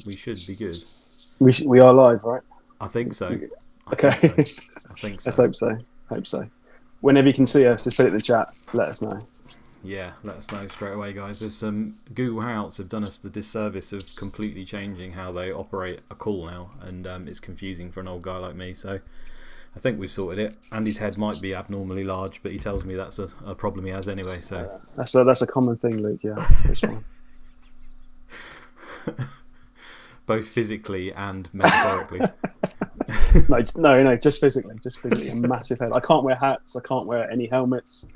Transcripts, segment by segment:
we should be good. We are live, right? I think so. Okay. I think so. Let's hope so. Hope so. Whenever you can see us, just put it in the chat. Let us know. Yeah, let us know straight away, guys. There's some Google Hangouts have done us the disservice of completely changing how they operate a call now, and it's confusing for an old guy like me. So I think we've sorted it. Andy's head might be abnormally large, but he tells me that's a problem he has anyway. So that's a common thing, Luke. Yeah, that's fine. Both physically and metaphorically. No, just physically. Just physically. A massive head. I can't wear hats. I can't wear any helmets.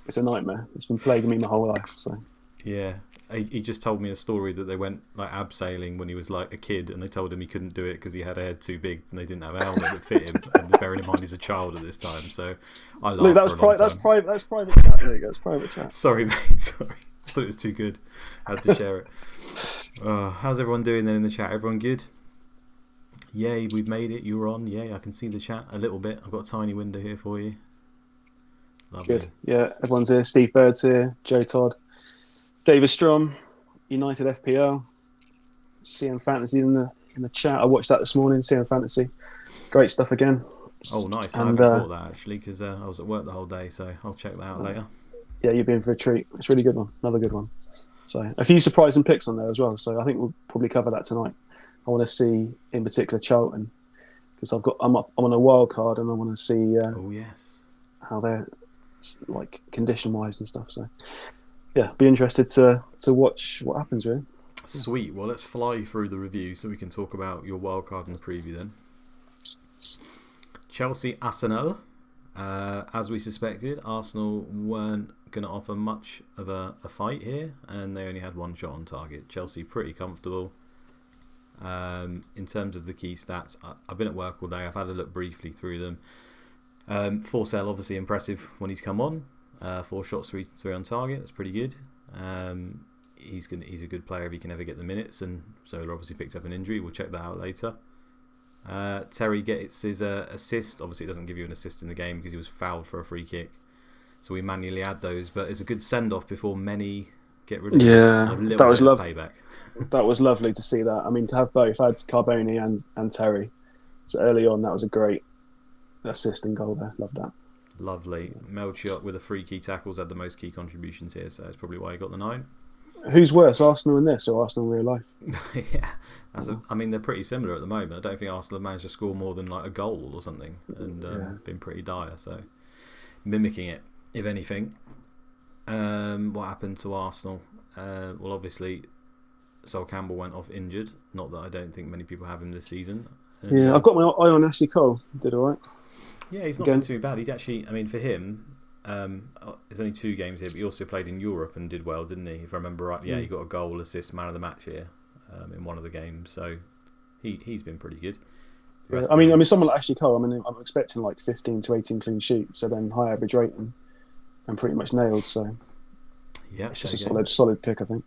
It's a nightmare. It's been plaguing me my whole life. So yeah, he just told me a story that they went like abseiling when he was like a kid, and they told him he couldn't do it because he had a head too big and they didn't have a helmet that fit him. And bearing in mind he's a child at this time, so I laughed. Luke, that's private. That's private chat. Luke, that's private chat. Sorry, mate. Sorry, I thought it was too good. I had to share it. How's everyone doing then in the chat? Everyone good? Yay, we've made it. You're on. Yay, I can see the chat a little bit. I've got a tiny window here for you. Lovely. Good. Yeah, everyone's here. Steve Bird's here. Joe Todd. David Strom. United FPL. CM Fantasy in the chat. I watched that this morning. CM Fantasy. Great stuff again. Oh, nice. I haven't caught that actually because I was at work the whole day, so I'll check that out later. Yeah, you've been for a treat. It's a really good one. Another good one. So a few surprising picks on there as well. So I think we'll probably cover that tonight. I want to see, in particular, Charlton, because I'm on a wild card and I want to see how they're like condition wise and stuff. So yeah, be interested to watch what happens really. Sweet. Well, let's fly through the review so we can talk about your wild card in the preview then. Chelsea Arsenal. As we suspected, Arsenal weren't going to offer much of a fight here, and they only had one shot on target. Chelsea pretty comfortable. In terms of the key stats, I've been at work all day. I've had a look briefly through them. Forsell obviously impressive when he's come on. 4 shots, 3 on target. That's pretty good. He's a good player if he can ever get the minutes, and Zola obviously picked up an injury. We'll check that out later. Terry gets his assist. Obviously, it doesn't give you an assist in the game because he was fouled for a free kick. So we manually add those, but it's a good send-off before many get rid of that was lovely. Payback. That was lovely to see that. I mean, to have both, I had Carboni and Terry. So early on, that was a great assist and goal there. Love that. Lovely. Melchiot with a 3 key tackles had the most key contributions here, so that's probably why he got the 9. Who's worse, Arsenal in this or Arsenal in real life? Yeah, I mean they're pretty similar at the moment. I don't think Arsenal have managed to score more than like a goal or something, and been pretty dire. So mimicking it, if anything. What happened to Arsenal? Well, obviously, Sol Campbell went off injured. Not that I don't think many people have him this season. I've got my eye on Ashley Cole. Did all right. Yeah, he's not been too bad. He's actually, I mean, for him. There's only 2 games here, but he also played in Europe and did well, didn't he? If I remember right, he got a goal, assist, man of the match here in one of the games. So he's been pretty good. I mean, someone like Ashley Cole. I mean, I'm expecting like 15 to 18 clean sheets, so then high average rating, and pretty much nailed. So yeah, it's just a solid pick, I think.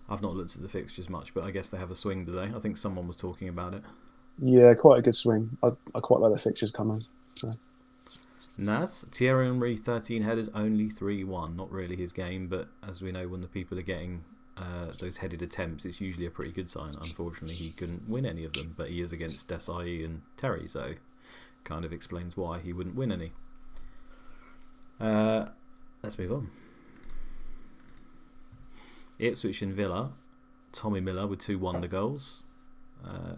I've not looked at the fixtures much, but I guess they have a swing today. I think someone was talking about it. Yeah, quite a good swing. I quite like the fixtures coming. So. Naz, Thierry Henry, 13 headers, only 3-1. Not really his game, but as we know, when the people are getting those headed attempts, it's usually a pretty good sign. Unfortunately, he couldn't win any of them, but he is against Desai and Terry, so kind of explains why he wouldn't win any. Let's move on. Ipswich and Villa, Tommy Miller with 2 wonder goals.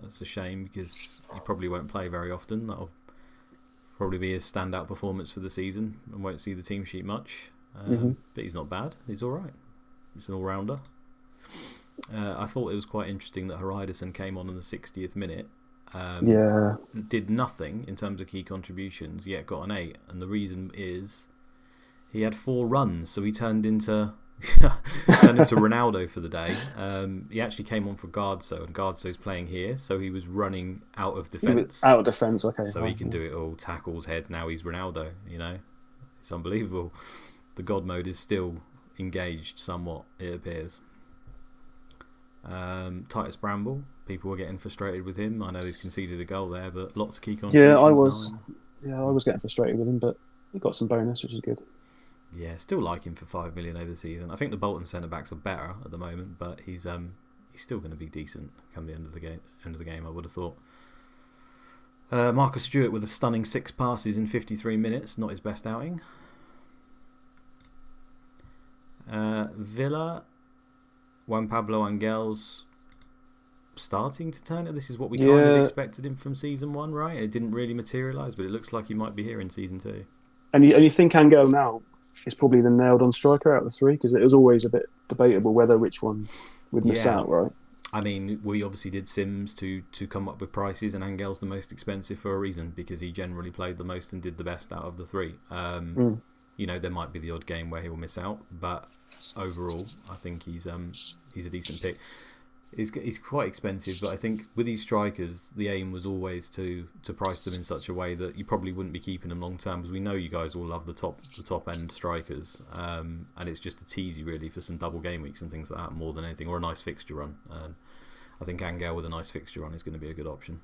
It's a shame because he probably won't play very often. That'll probably be his standout performance for the season and won't see the team sheet much. But he's not bad. He's all right. He's an all-rounder. I thought it was quite interesting that Hariderson came on in the 60th minute. Did nothing in terms of key contributions, yet got an 8. And the reason is he had 4 runs, so he turned into Ronaldo for the day. He actually came on for Gardso, and Gardso's playing here, so he was running out of defence. Out of defence, okay. So he can do it all, tackles, head. Now he's Ronaldo, It's unbelievable. The God mode is still engaged somewhat, it appears. Titus Bramble, people were getting frustrated with him. I know he's conceded a goal there, but lots of key contributions. I was getting frustrated with him, but he got some bonus, which is good. Yeah, still like him for 5 million over the season. I think the Bolton centre backs are better at the moment, but he's he's still going to be decent come the end of the game. I would have thought. Marcus Stewart with a stunning 6 passes in 53 minutes. Not his best outing. Villa, Juan Pablo Angels starting to turn it. This is what we kind of expected him from season 1, right? It didn't really materialise, but it looks like he might be here in season 2. And you think Angel now is probably the nailed-on striker out of the 3, because it was always a bit debatable which one would miss out, right? I mean, we obviously did Sims to come up with prices, and Angel's the most expensive for a reason, because he generally played the most and did the best out of the 3. You know, there might be the odd game where he will miss out, but overall, I think he's a decent pick. He's quite expensive, but I think with these strikers, the aim was always to price them in such a way that you probably wouldn't be keeping them long term, because we know you guys all love the top end strikers, and it's just to tease you really for some double game weeks and things like that more than anything, or a nice fixture run. I think Angel with a nice fixture run is going to be a good option.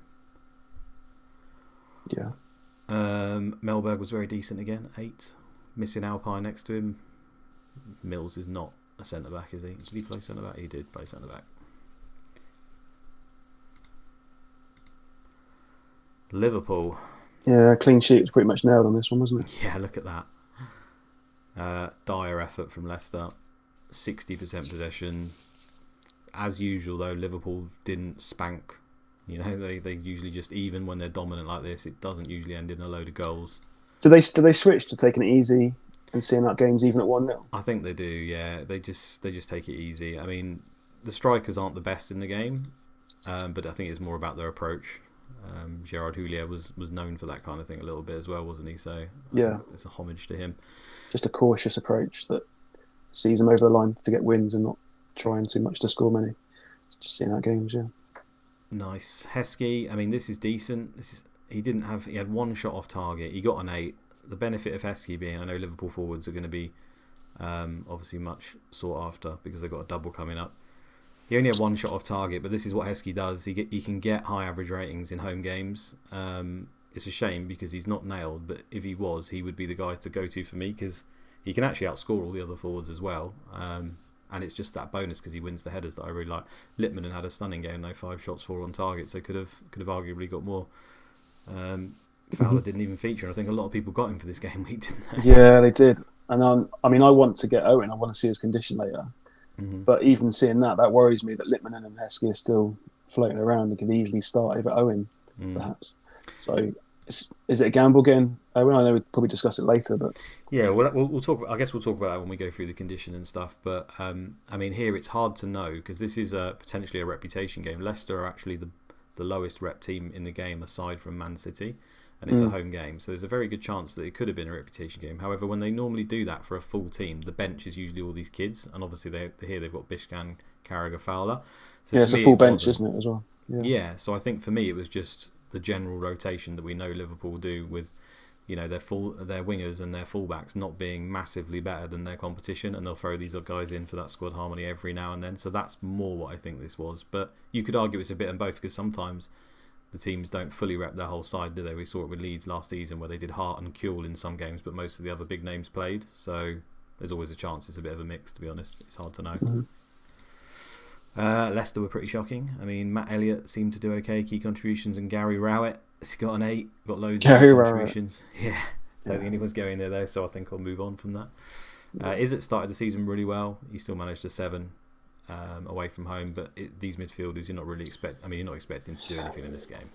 Yeah. Melberg was very decent again, 8. Missing Alpine next to him. Mills is not a centre back, is he? Did he play centre back? He did play centre back. Liverpool. Yeah, clean sheet was pretty much nailed on this one, wasn't it? Yeah, look at that. Dire effort from Leicester. 60% possession. As usual, though, Liverpool didn't spank. You know, they usually just, even when they're dominant like this, it doesn't usually end in a load of goals. Do they switch to taking it easy and seeing out games even at 1-0? I think they do, yeah. They just take it easy. I mean, the strikers aren't the best in the game, but I think it's more about their approach. Gerard Houllier was known for that kind of thing a little bit as well, wasn't he? So yeah, it's a homage to him. Just a cautious approach that sees them over the line to get wins and not trying too much to score many. It's just seeing out games, yeah. Nice. Heskey, I mean, this is decent. He had 1 shot off target. He got an 8. The benefit of Heskey being, I know Liverpool forwards are going to be obviously much sought after because they've got a double coming up. He only had 1 shot off target, but this is what Heskey does. He can get high average ratings in home games. It's a shame because he's not nailed, but if he was, he would be the guy to go to for me because he can actually outscore all the other forwards as well. And it's just that bonus because he wins the headers that I really like. Littman had a stunning game, though, 5 shots, 4 on target, so could have arguably got more. Fowler didn't even feature. I think a lot of people got him for this game week, didn't they? Yeah, they did. And I mean, I want to get Owen. I want to see his condition later. But even seeing that worries me that Littman and Heskey are still floating around and could easily start over Owen, perhaps. So, is it a gamble getting Owen? I know we'll probably discuss it later, but yeah, we'll talk. I guess we'll talk about that when we go through the condition and stuff. But I mean, here it's hard to know because this is potentially a reputation game. Leicester are actually the lowest rep team in the game aside from Man City. And it's a home game, so there's a very good chance that it could have been a reputation game. However, when they normally do that for a full team, the bench is usually all these kids, and obviously they've got Bishkan, Carragher, Fowler. So yeah, it's a full bench, isn't it, as well? Yeah, so I think for me it was just the general rotation that we know Liverpool do with, you know, their wingers and their fullbacks not being massively better than their competition, and they'll throw these guys in for that squad harmony every now and then. So that's more what I think this was. But you could argue it's a bit of both because sometimes the teams don't fully rep their whole side, do they? We saw it with Leeds last season where they did Hart and Kuehl in some games, but most of the other big names played. So there's always a chance it's a bit of a mix, to be honest. It's hard to know. Leicester were pretty shocking. I mean, Matt Elliott seemed to do okay, key contributions, and Gary Rowett has got an 8, got loads of contributions. Yeah, don't think anyone's going there though, so I think I'll move on from that. Izzet started the season really well. He still managed a 7. Away from home, but these midfielders you're not expecting to do anything in this game.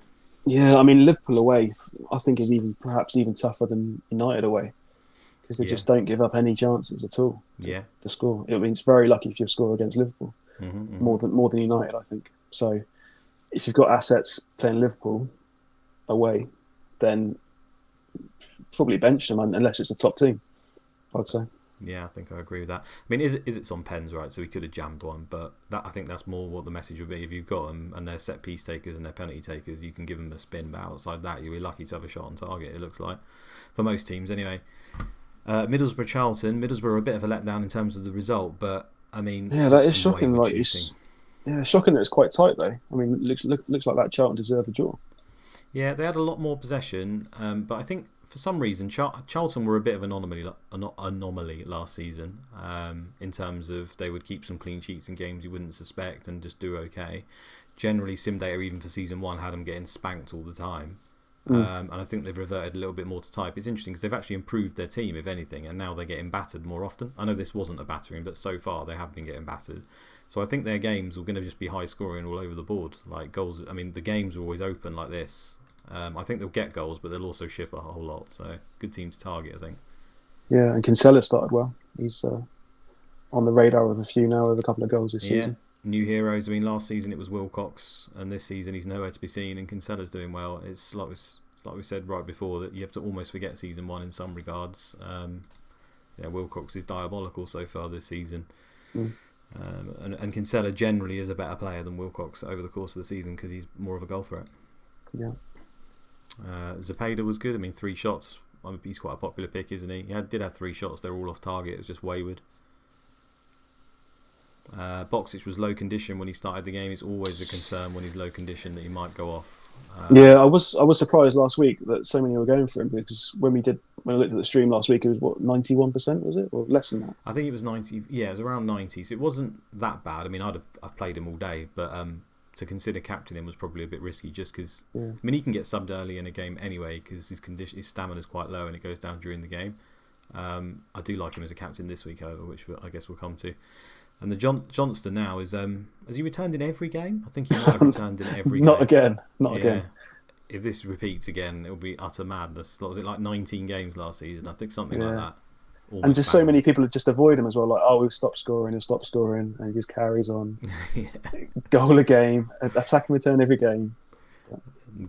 Yeah, I mean Liverpool away I think is perhaps even tougher than United away because they just don't give up any chances at all to score. I mean, it's very lucky if you score against Liverpool more than United, I think. So if you've got assets playing Liverpool away, then probably bench them unless it's a top team, I'd say. Yeah, I think I agree with that. I mean, it's on pens, right? So we could have jammed one, but I think that's more what the message would be. If you've got them and they're set piece takers and they're penalty takers, you can give them a spin. But outside that, you'll be lucky to have a shot on target. It looks like for most teams, anyway. Middlesbrough Charlton. Middlesbrough are a bit of a letdown in terms of the result, but I mean, yeah, that is shocking. Shocking that it's quite tight though. I mean, it looks like that Charlton deserved a draw. Yeah, they had a lot more possession, but I think for some reason, Charlton were a bit of an anomaly last season in terms of they would keep some clean sheets in games you wouldn't suspect and just do okay. Generally, SimData, even for season 1, had them getting spanked all the time. And I think they've reverted a little bit more to type. It's interesting because they've actually improved their team, if anything, and now they're getting battered more often. I know this wasn't a battering, but so far they have been getting battered. So I think their games are going to just be high scoring all over the board. Like goals, I mean, the games are always open like this. I think they'll get goals, but they'll also ship a whole lot. So good team to target, I think. Yeah, and Kinsella started well. He's on the radar of a few now with a couple of goals this season. New heroes. I mean, last season it was Wilcox, and this season he's nowhere to be seen. And Kinsella's doing well. It's like we said right before that you have to almost forget season 1 in some regards. Wilcox is diabolical so far this season. And Kinsella generally is a better player than Wilcox over the course of the season because he's more of a goal threat. Yeah. Zapata was good. I mean, 3 shots. He's quite a popular pick, isn't he? He did have 3 shots. They're all off target. It was just wayward. Boxic was low condition when he started the game. It's always a concern when he's low condition that he might go off. I was surprised last week that so many were going for him because when I looked at the stream last week, it was 91%, was it, or less than that? I think it was 90. Yeah, it was around 90. So it wasn't that bad. I mean, I've played him all day, but to consider captaining was probably a bit risky just because. I mean, he can get subbed early in a game anyway because his stamina is quite low and it goes down during the game. I do like him as a captain this week, however, which I guess we'll come to. And the Johnston now is has he returned in every game? I think he might have returned in every game. Not again. If this repeats again, it'll be utter madness. Was it like 19 games last season? I think something like that. And just so many people just avoid him as well. Like, we'll stop scoring, and he just carries on. Goal a game, attack and return every game.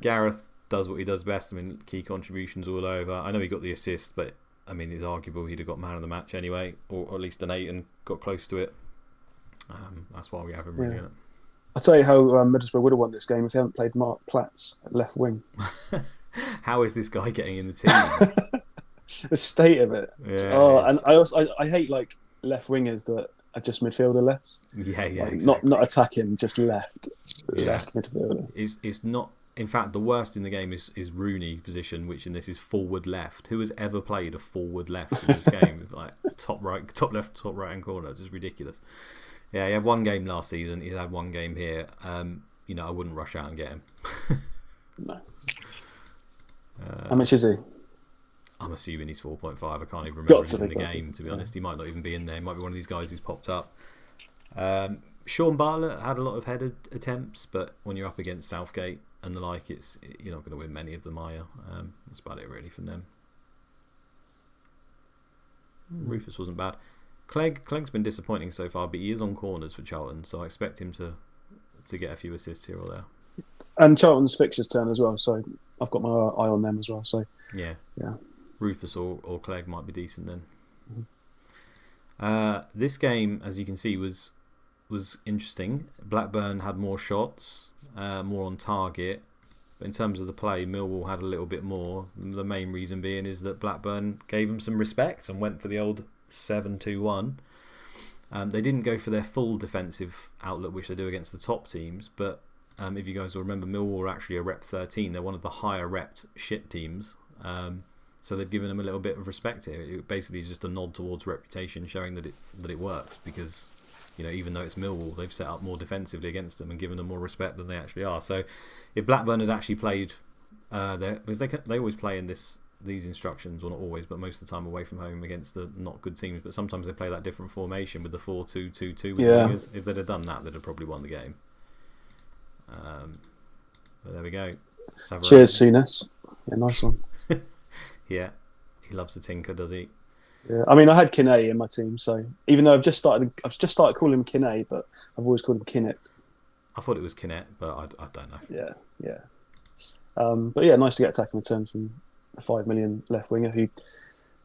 Gareth does what he does best. I mean, key contributions all over. I know he got the assist, but I mean, it's arguable he'd have got man of the match anyway, or at least an 8 and got close to it. That's why we have him really in it. I'll tell you how Middlesbrough would have won this game if they hadn't played Mark Platz at left wing. How is this guy getting in the team? The state of it. Yeah, and I hate like left wingers that are just midfielder lefts. Yeah, like, exactly. Not attacking, just left midfielder. It's not. In fact, the worst in the game is Rooney position, which in this is forward left. Who has ever played a forward left in this game? Like top right, top left, top right hand corner. It's just ridiculous. Yeah, he had 1 game last season. He's had 1 game here. I wouldn't rush out and get him. No. How much is he? I'm assuming he's 4.5. I can't even remember he's in the game, to be honest. He might not even be in there. He might be one of these guys who's popped up. Sean Bartlett had a lot of headed attempts, but when you're up against Southgate and the like, you're not going to win many of them, are you? That's about it, really, from them. Rufus wasn't bad. Clegg's been disappointing so far, but he is on corners for Charlton, so I expect him to get a few assists here or there. And Charlton's fixtures turn as well, so I've got my eye on them as well. So yeah. Rufus or Clegg might be decent then. This game, as you can see, was interesting. Blackburn had more shots, more on target. But in terms of the play, Millwall had a little bit more. The main reason being is that Blackburn gave them some respect and went for the old 7-2-1. They didn't go for their full defensive outlook, which they do against the top teams. But if you guys will remember, Millwall are actually a rep 13. They're one of the higher repped shit teams. So they've given them a little bit of respect here. It basically is just a nod towards reputation, showing that it works. Because even though it's Millwall, they've set up more defensively against them and given them more respect than they actually are. So if Blackburn had actually played, because they always play in these instructions, or not always, but most of the time away from home against the not good teams. But sometimes they play that different formation with the 4-2-2-2 with the wingers. If they'd have done that, they'd have probably won the game. But there we go. Cheers, Souness. Yeah, nice one. Yeah, he loves to tinker, does he? Yeah, I mean, I had Kinney in my team, so even though I've just started calling him Kinney, but I've always called him Kinnet. I thought it was Kinnet, but I don't know. Yeah. But yeah, nice to get attack and return from a 5 million left winger who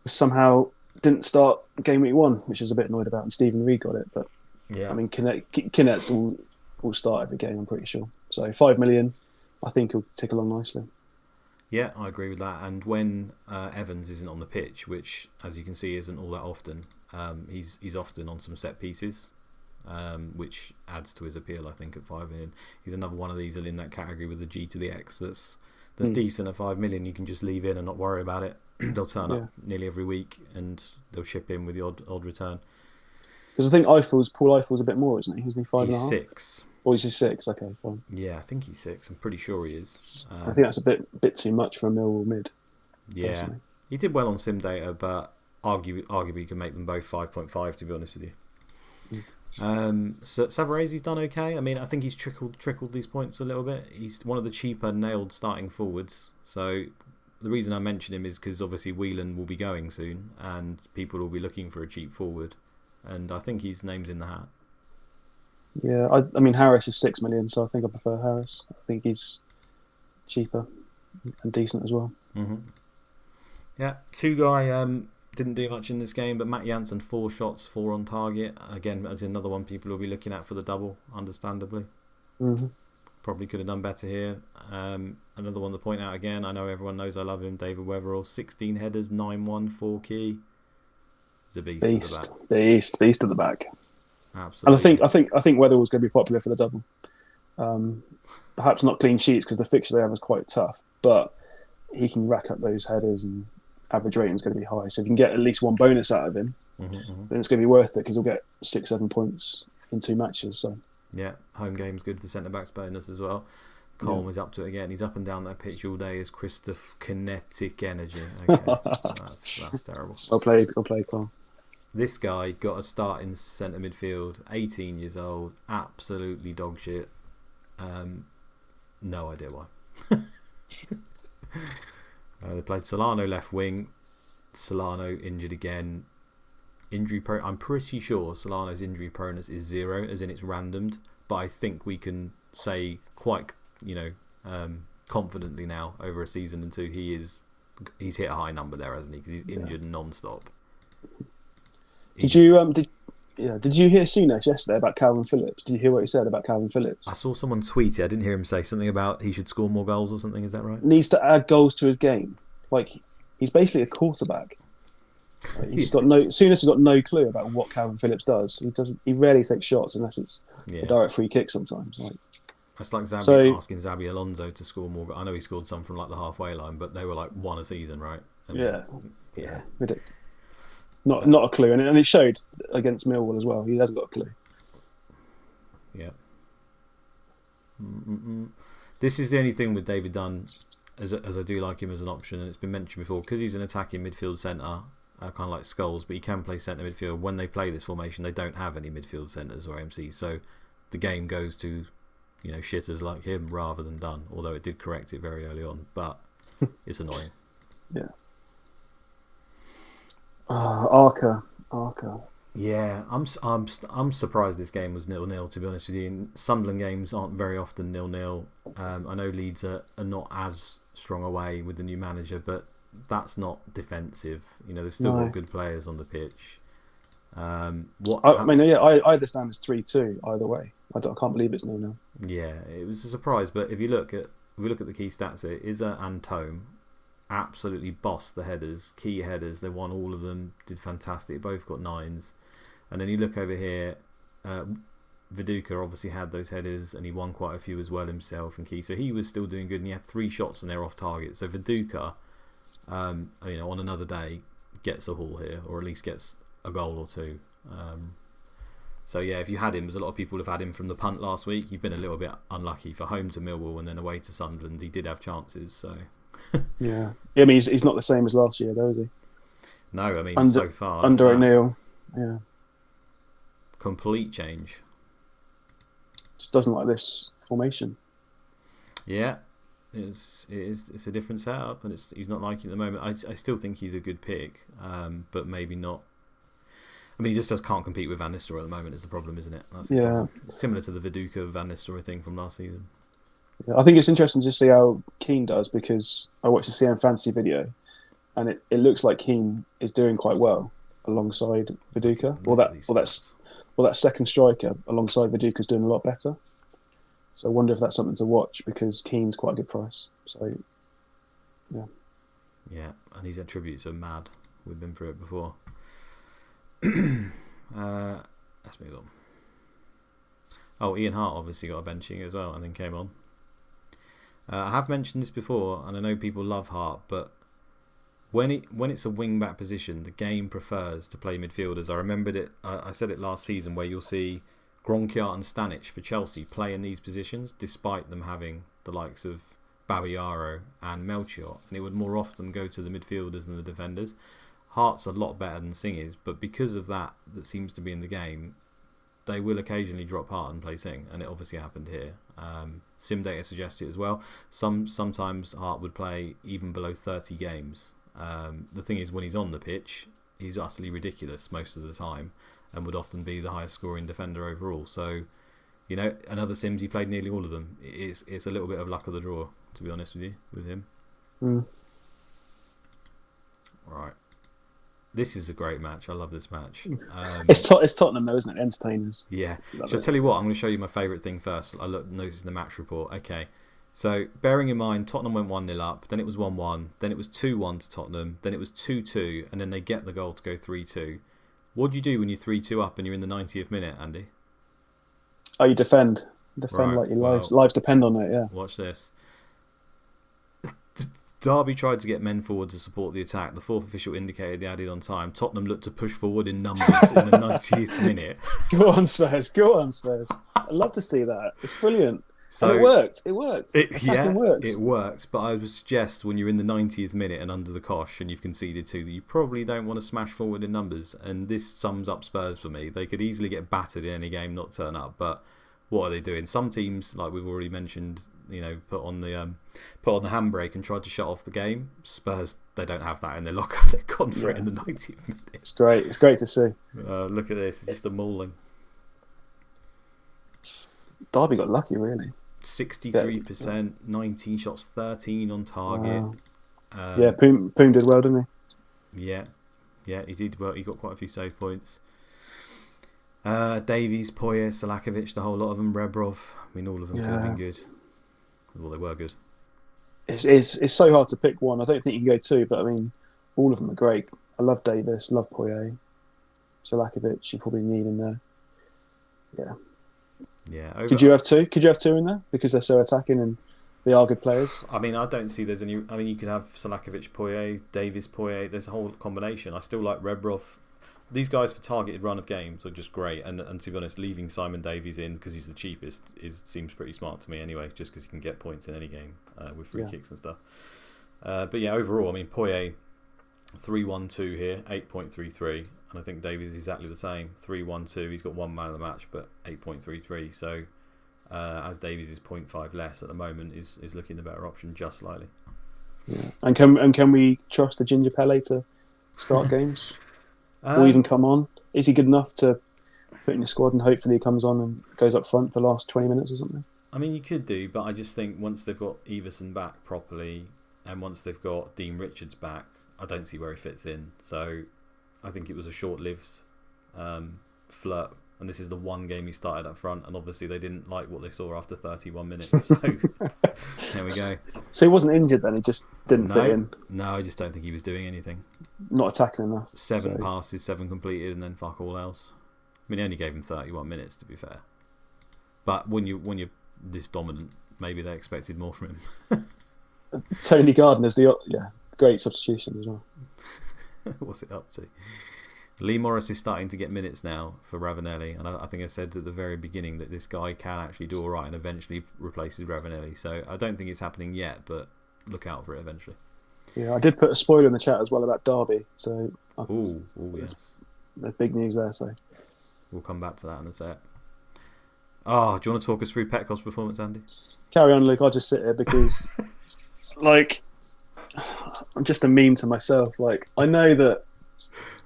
somehow didn't start game week 1, which I was a bit annoyed about, and Stephen Reed got it. But yeah, I mean, Kinnet's will start every game, I'm pretty sure. So 5 million, I think he'll tick along nicely. Yeah, I agree with that. And when Evans isn't on the pitch, which, as you can see, isn't all that often, he's often on some set pieces, which adds to his appeal, I think, at 5 million. He's another one of these in that category with the G to the X that's that's decent at 5 million, you can just leave in and not worry about it. They'll turn up nearly every week and they'll ship in with the odd return. Because I think Paul Eiffel's a bit more, isn't he? Isn't he 5.5? He's 6. Or is he 6? Okay, fine. Yeah, I think he's 6. I'm pretty sure he is. I think that's a bit too much for a Millwall mid. Yeah, personally. He did well on Sim Data, but arguably you can make them both 5.5, to be honest with you. So Savarese's done okay. I mean, I think he's trickled these points a little bit. He's one of the cheaper nailed starting forwards. So the reason I mention him is because obviously Whelan will be going soon, and people will be looking for a cheap forward. And I think his name's in the hat. Yeah, I mean Harris is 6 million, so I think I prefer Harris. I think he's cheaper and decent as well. Mm-hmm. Yeah, two guy didn't do much in this game, but Matt Janssen 4 shots, 4 on target. Again, that's another one people will be looking at for the double, understandably. Mm-hmm. Probably could have done better here. Another one to point out again. I know everyone knows I love him. David Weatherall, 16 headers, 9-1, 4 key. He's a beast at the back. Beast at the back. Absolutely. And I think Weatherall's going to be popular for the double. Perhaps not clean sheets because the fixture they have is quite tough, but he can rack up those headers and average rating is going to be high. So if you can get at least one bonus out of him, then it's going to be worth it because he'll get 6-7 points in 2 matches. So yeah, home game's good for centre backs bonus as well. Colm is up to it again. He's up and down that pitch all day as Christoph Kinetic Energy. Okay, that's terrible. Well played, Colm. This guy got a start in centre midfield, 18 years old, absolutely dog shit. No idea why. They played Solano left wing. Solano injured again. I'm pretty sure Solano's injury proneness is 0, as in it's randomed. But I think we can say quite, confidently now over a season and 2, he's hit a high number there, hasn't he? Because he's injured non-stop. Did you hear Souness yesterday about Calvin Phillips? Did you hear what he said about Calvin Phillips? I saw someone tweet it. I didn't hear him say something about he should score more goals or something. Is that right? Needs to add goals to his game. Like, he's basically a quarterback. Souness has got no clue about what Calvin Phillips does. He rarely takes shots unless it's a direct free kick sometimes. That's like asking Xabi Alonso to score more. I know he scored some from like the halfway line, but they were like 1 a season, right? And yeah. Not a clue, and it showed against Millwall as well. He hasn't got a clue. Yeah. This is the only thing with David Dunn, as I do like him as an option, and it's been mentioned before, because he's an attacking midfield centre, kind of like Scholes, but he can play centre midfield. When they play this formation, they don't have any midfield centres or MCs, so the game goes to shitters like him rather than Dunn, although it did correct it very early on, but it's annoying. Yeah. Arca. Yeah, I'm surprised this game was 0-0, to be honest with you. Sunderland games aren't very often 0-0. I know Leeds are not as strong away with the new manager, but that's not defensive. They've still got good players on the pitch. I understand it's 3-2 either way. I can't believe it's 0-0. Yeah, it was a surprise, but if we look at the key stats here, Iza and Tome absolutely bossed the headers, key headers. They won all of them, did fantastic. Both got 9s. And then you look over here, Viduka obviously had those headers, and he won quite a few as well himself and key. So he was still doing good, and he had 3 shots and they're off target. So Viduka, on another day, gets a haul here, or at least gets a goal or 2. So yeah, if you had him, as a lot of people have had him from the punt last week, you've been a little bit unlucky. For home to Millwall and then away to Sunderland, he did have chances. So yeah. I mean, he's not the same as last year, though, is he? No, I mean, so far under O'Neill, yeah, complete change. Just doesn't like this formation. Yeah, it's a different setup, and he's not liking it at the moment. I still think he's a good pick, but maybe not. I mean, he just can't compete with Van Nistelrooy at the moment. Is the problem, isn't it? That's similar to the Viduka Van Nistelrooy thing from last season. Yeah, I think it's interesting to see how Keane does, because I watched the CM Fantasy video, and it looks like Keane is doing quite well alongside Viduka. Or that second striker alongside Viduka is doing a lot better. So I wonder if that's something to watch, because Keane's quite a good price. So yeah. Yeah, and his attributes are mad. We've been through it before. Let's move on. Oh, Ian Hart obviously got a benching as well, and then came on. I have mentioned this before, and I know people love Hart, but when it's a wing back position, the game prefers to play midfielders. I remembered it. I said it last season, where you'll see Gronkiart and Stanic for Chelsea play in these positions, despite them having the likes of Babayaro and Melchior, and it would more often go to the midfielders than the defenders. Hart's a lot better than Singh is, but because of that seems to be in the game, they will occasionally drop Hart and play Singh, and it obviously happened here. Sim data suggests it as well. Sometimes Hart would play even below 30 games. The thing is, when he's on the pitch, he's utterly ridiculous most of the time, and would often be the highest scoring defender overall. So, another Sims, he played nearly all of them. It's a little bit of luck of the draw, to be honest with him. Right. This is a great match. I love this match. It's Tottenham though, isn't it? Entertainers. Yeah. So I tell you what, I'm going to show you my favourite thing first. I noticed the match report. Okay. So bearing in mind, Tottenham went 1-0 up, then it was 1-1, then it was 2-1 to Tottenham, then it was 2-2, and then they get the goal to go 3-2. What do you do when you're 3-2 up and you're in the 90th minute, Andy? Oh, you defend. Right, like your lives depend on it, yeah. Watch this. Derby tried to get men forward to support the attack. The fourth official indicated they added on time. Tottenham looked to push forward in numbers in the 90th minute. Go on, Spurs. I'd love to see that. It's brilliant. So and it worked. Attacking works. It works, but I would suggest when you're in the 90th minute and under the cosh and you've conceded 2, that you probably don't want to smash forward in numbers. And this sums up Spurs for me. They could easily get battered in any game, not turn up. But what are they doing? Some teams, like we've already mentioned, put on the handbrake and tried to shut off the game. Spurs, they don't have that in their locker. They're gone for it in the 90th minute. It's great. It's great to see. Look at this. It's just a mauling. Derby got lucky, really. 63%, 19 shots, 13 on target. Wow. Poom did well, didn't he? Yeah, he did well. He got quite a few save points. Davies, Poyer, Selakovic, the whole lot of them, Rebrov. I mean, all of them could have been good. Well, they were good. It's so hard to pick one. I don't think you can go 2, but I mean, all of them are great. I love Davis, love Poyer, Selakovic. You probably need in there. Yeah. Yeah. Could you have 2? Could you have 2 in there because they're so attacking and they are good players? I mean, I don't see there's any. I mean, you could have Selakovic, Poyer, Davies, Poyer. There's a whole combination. I still like Rebrov. These guys for targeted run of games are just great, and to be honest, leaving Simon Davies in because he's the cheapest seems pretty smart to me anyway. Just because you can get points in any game with free kicks and stuff. But yeah, overall, I mean, Poyer 3-1-2 here, 8.33, and I think Davies is exactly the same, 3-1-2. He's got 1 man of the match, but 8.33. So as Davies is 0.5 less at the moment, is looking the better option just slightly. Yeah, and can we trust the Ginger Pele to start games? Or even come on? Is he good enough to put in the squad and hopefully he comes on and goes up front for the last 20 minutes or something? I mean, you could do, but I just think once they've got Everson back properly and once they've got Dean Richards back, I don't see where he fits in. So I think it was a short-lived flirt, and this is the one game he started up front, and obviously they didn't like what they saw after 31 minutes. So there we go. So he wasn't injured then, he just didn't fit in? No, I just don't think he was doing anything. Not attacking enough. 7 passes, 7 completed, and then fuck all else. I mean, he only gave him 31 minutes, to be fair. But when you're this dominant, maybe they expected more from him. Tony Gardner's great substitution as well. What's it up to? Lee Morris is starting to get minutes now for Ravanelli, and I think I said at the very beginning that this guy can actually do all right and eventually replaces Ravanelli. So I don't think it's happening yet, but look out for it eventually. Yeah, I did put a spoiler in the chat as well about Derby. So yes, there's big news there. So we'll come back to that in a sec. Oh, do you want to talk us through Petkov's performance, Andy? Carry on, Luke. I'll just sit here because, I'm just a meme to myself. I know that.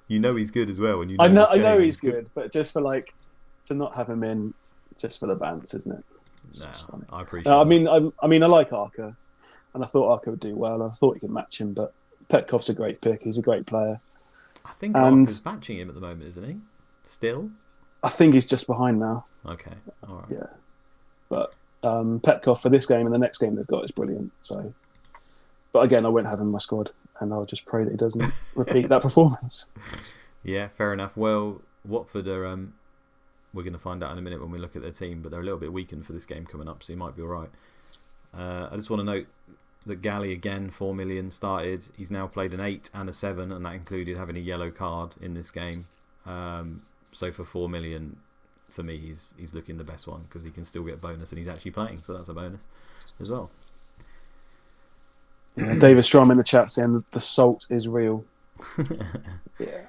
You know he's good as well. When I know he's good, but just for to not have him in, just for the bants, isn't it? It's funny. I appreciate. I like Arca, and I thought Arca would do well. I thought he could match him, but Petkov's a great pick. He's a great player. I think Arca's matching him at the moment, isn't he? Still. I think he's just behind now. Okay, all right. Yeah, but Petkov for this game and the next game they've got is brilliant. So, but again, I won't have him in my squad, and I'll just pray that he doesn't repeat that performance. Yeah, fair enough. Well, Watford are. We're going to find out in a minute when we look at their team, but they're a little bit weakened for this game coming up, so he might be all right. I just want to note that Galley again, 4 million started. He's now played an 8 and a 7, and that included having a yellow card in this game. So for 4 million, for me, he's looking the best one because he can still get a bonus and he's actually playing, so that's a bonus as well. Yeah, David Strom in the chat saying that the salt is real. Yeah.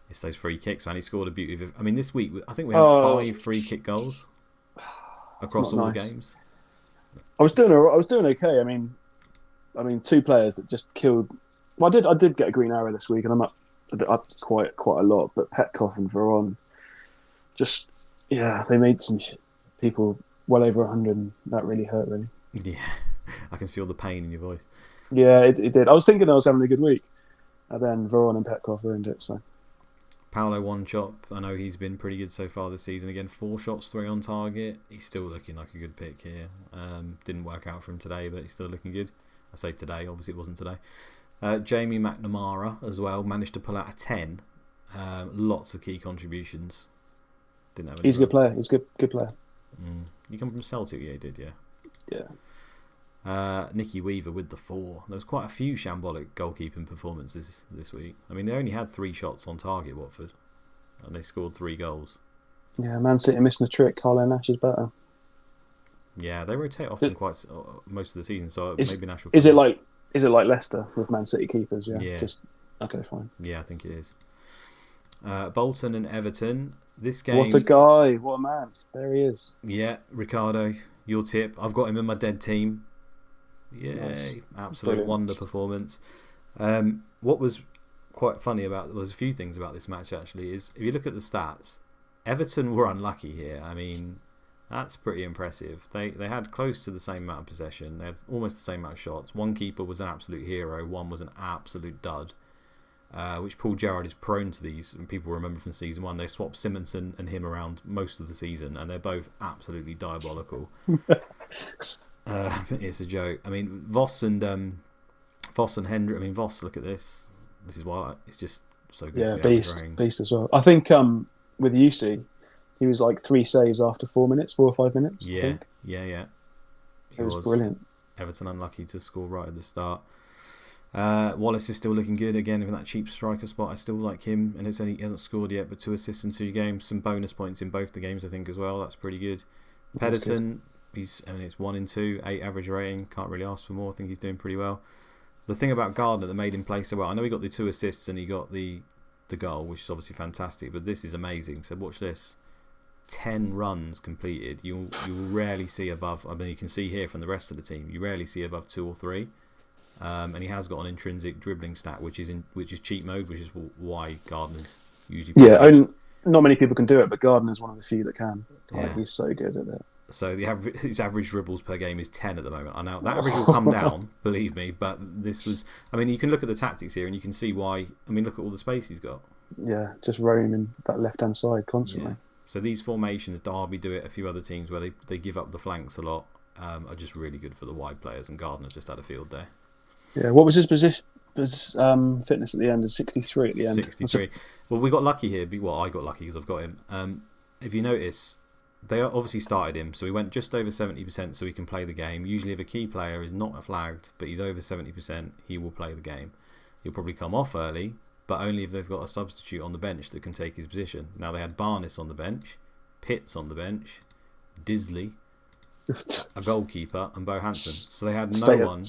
It's those free kicks, man. He scored a beauty of... I mean, this week, I think we had 5 free kick goals across all the games. I was doing okay. I mean, 2 players that just killed... Well, I did get a green arrow this week, and I'm up quite a lot, but Petkoff and Veron just... Yeah, they made some people well over 100, and that really hurt, really. Yeah, I can feel the pain in your voice. Yeah, it did. I was thinking I was having a good week, and then Veron and Petkoff ruined it, so... Paolo one chop. I know he's been pretty good so far this season. Again, 4 shots, 3 on target. He's still looking like a good pick here. Didn't work out for him today, but he's still looking good. I say today, obviously it wasn't today. Jamie McNamara as well managed to pull out a 10. Lots of key contributions. Didn't have any. He's a good player. He's a good player. You come from Celtic, yeah, he did, yeah. Yeah. Nicky Weaver with the 4. There was quite a few shambolic goalkeeping performances this week. I mean, they only had 3 shots on target, Watford, and they scored 3 goals. Yeah, Man City missing a trick. Carlo Nash is better. Yeah, they rotate often quite most of the season, so maybe Nash will... Is it like Leicester with Man City keepers? Yeah. Okay, fine. Yeah, I think it is. Bolton and Everton. This game... What a guy! What a man! There he is. Yeah, Ricardo, your tip. I've got him in my dead team. Yay, nice. Absolute Brilliant. Wonder performance. What was quite funny about... There's a few things about this match, actually, is if you look at the stats, Everton were unlucky here. I mean, that's pretty impressive. They had close to the same amount of possession. They had almost the same amount of shots. One keeper was an absolute hero. One was an absolute dud, which Paul Gerrard is prone to these. And people remember from Season 1, they swapped Simonson and him around most of the season, and they're both absolutely diabolical. It's a joke. I mean, Voss and Hendry. I mean, Voss, look at this. This is why it's just so good. Yeah, beast as well. I think with UC, he was like 3 saves after 4 minutes, 4 or 5 minutes. Yeah. It was brilliant. Everton unlucky to score right at the start. Wallace is still looking good again in that cheap striker spot. I still like him, and he hasn't scored yet, but 2 assists in 2 games, some bonus points in both the games, I think, as well. That's pretty good. Pedersen. It's 1 in 2, 8 average rating. Can't really ask for more. I think he's doing pretty well. The thing about Gardner that made him play so well, I know he got the 2 assists and he got the goal, which is obviously fantastic, but this is amazing. So watch this. 10 runs completed. You will rarely see above... I mean, you can see here from the rest of the team, you rarely see above 2 or 3. And he has got an intrinsic dribbling stat, which is cheat mode, which is why Gardner's usually... not many people can do it, but Gardner's one of the few that can. He's so good at it. So his average dribbles per game is 10 at the moment. I know that average will come down, believe me. But this was... I mean, you can look at the tactics here and you can see why... I mean, look at all the space he's got. Yeah, just roaming that left-hand side constantly. Yeah. So these formations, Derby do it, a few other teams where they give up the flanks a lot, are just really good for the wide players. And Gardner just had a field day. Yeah, what was his position? His fitness at the end is 63 at the end. 63. Well, we got lucky here. Well, I got lucky because I've got him. If you notice... They obviously started him, so he went just over 70% so he can play the game. Usually if a key player is not flagged, but he's over 70%, he will play the game. He'll probably come off early, but only if they've got a substitute on the bench that can take his position. Now they had Barnes on the bench, Pitts on the bench, Disley, a goalkeeper, and Bo Hansen. So they had no one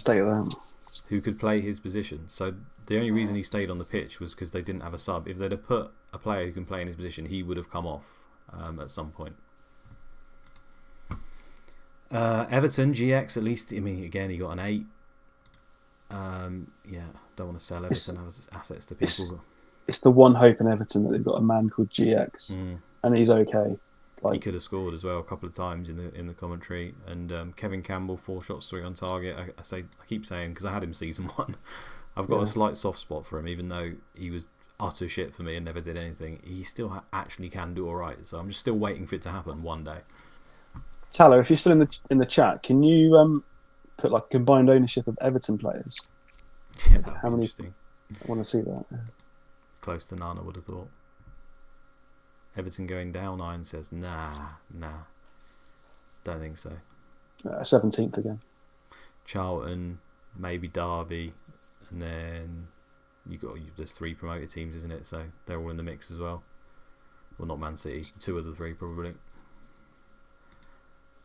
who could play his position. So the only reason he stayed on the pitch was because they didn't have a sub. If they'd have put a player who can play in his position, he would have come off at some point. Everton, GX, at least, I mean, again, he got an 8. Don't want to sell Everton assets to people. It's the one hope in Everton that they've got a man called GX, and he's okay. He could have scored as well a couple of times in the commentary. And Kevin Campbell, 4 shots, 3 on target. I keep saying, because I had him Season 1, I've got a slight soft spot for him, even though he was utter shit for me and never did anything. He still actually can do all right. So I'm just still waiting for it to happen one day. Tyler, if you're still in the chat, can you put like combined ownership of Everton players? Yeah, that would be interesting. I want to see that. Yeah. Close to none, I would have thought. Everton going down, Iron says, nah. Don't think so. 17th again. Charlton, maybe Derby, and then there's 3 promoted teams, isn't it? So they're all in the mix as well. Well, not Man City, 2 of the 3 probably.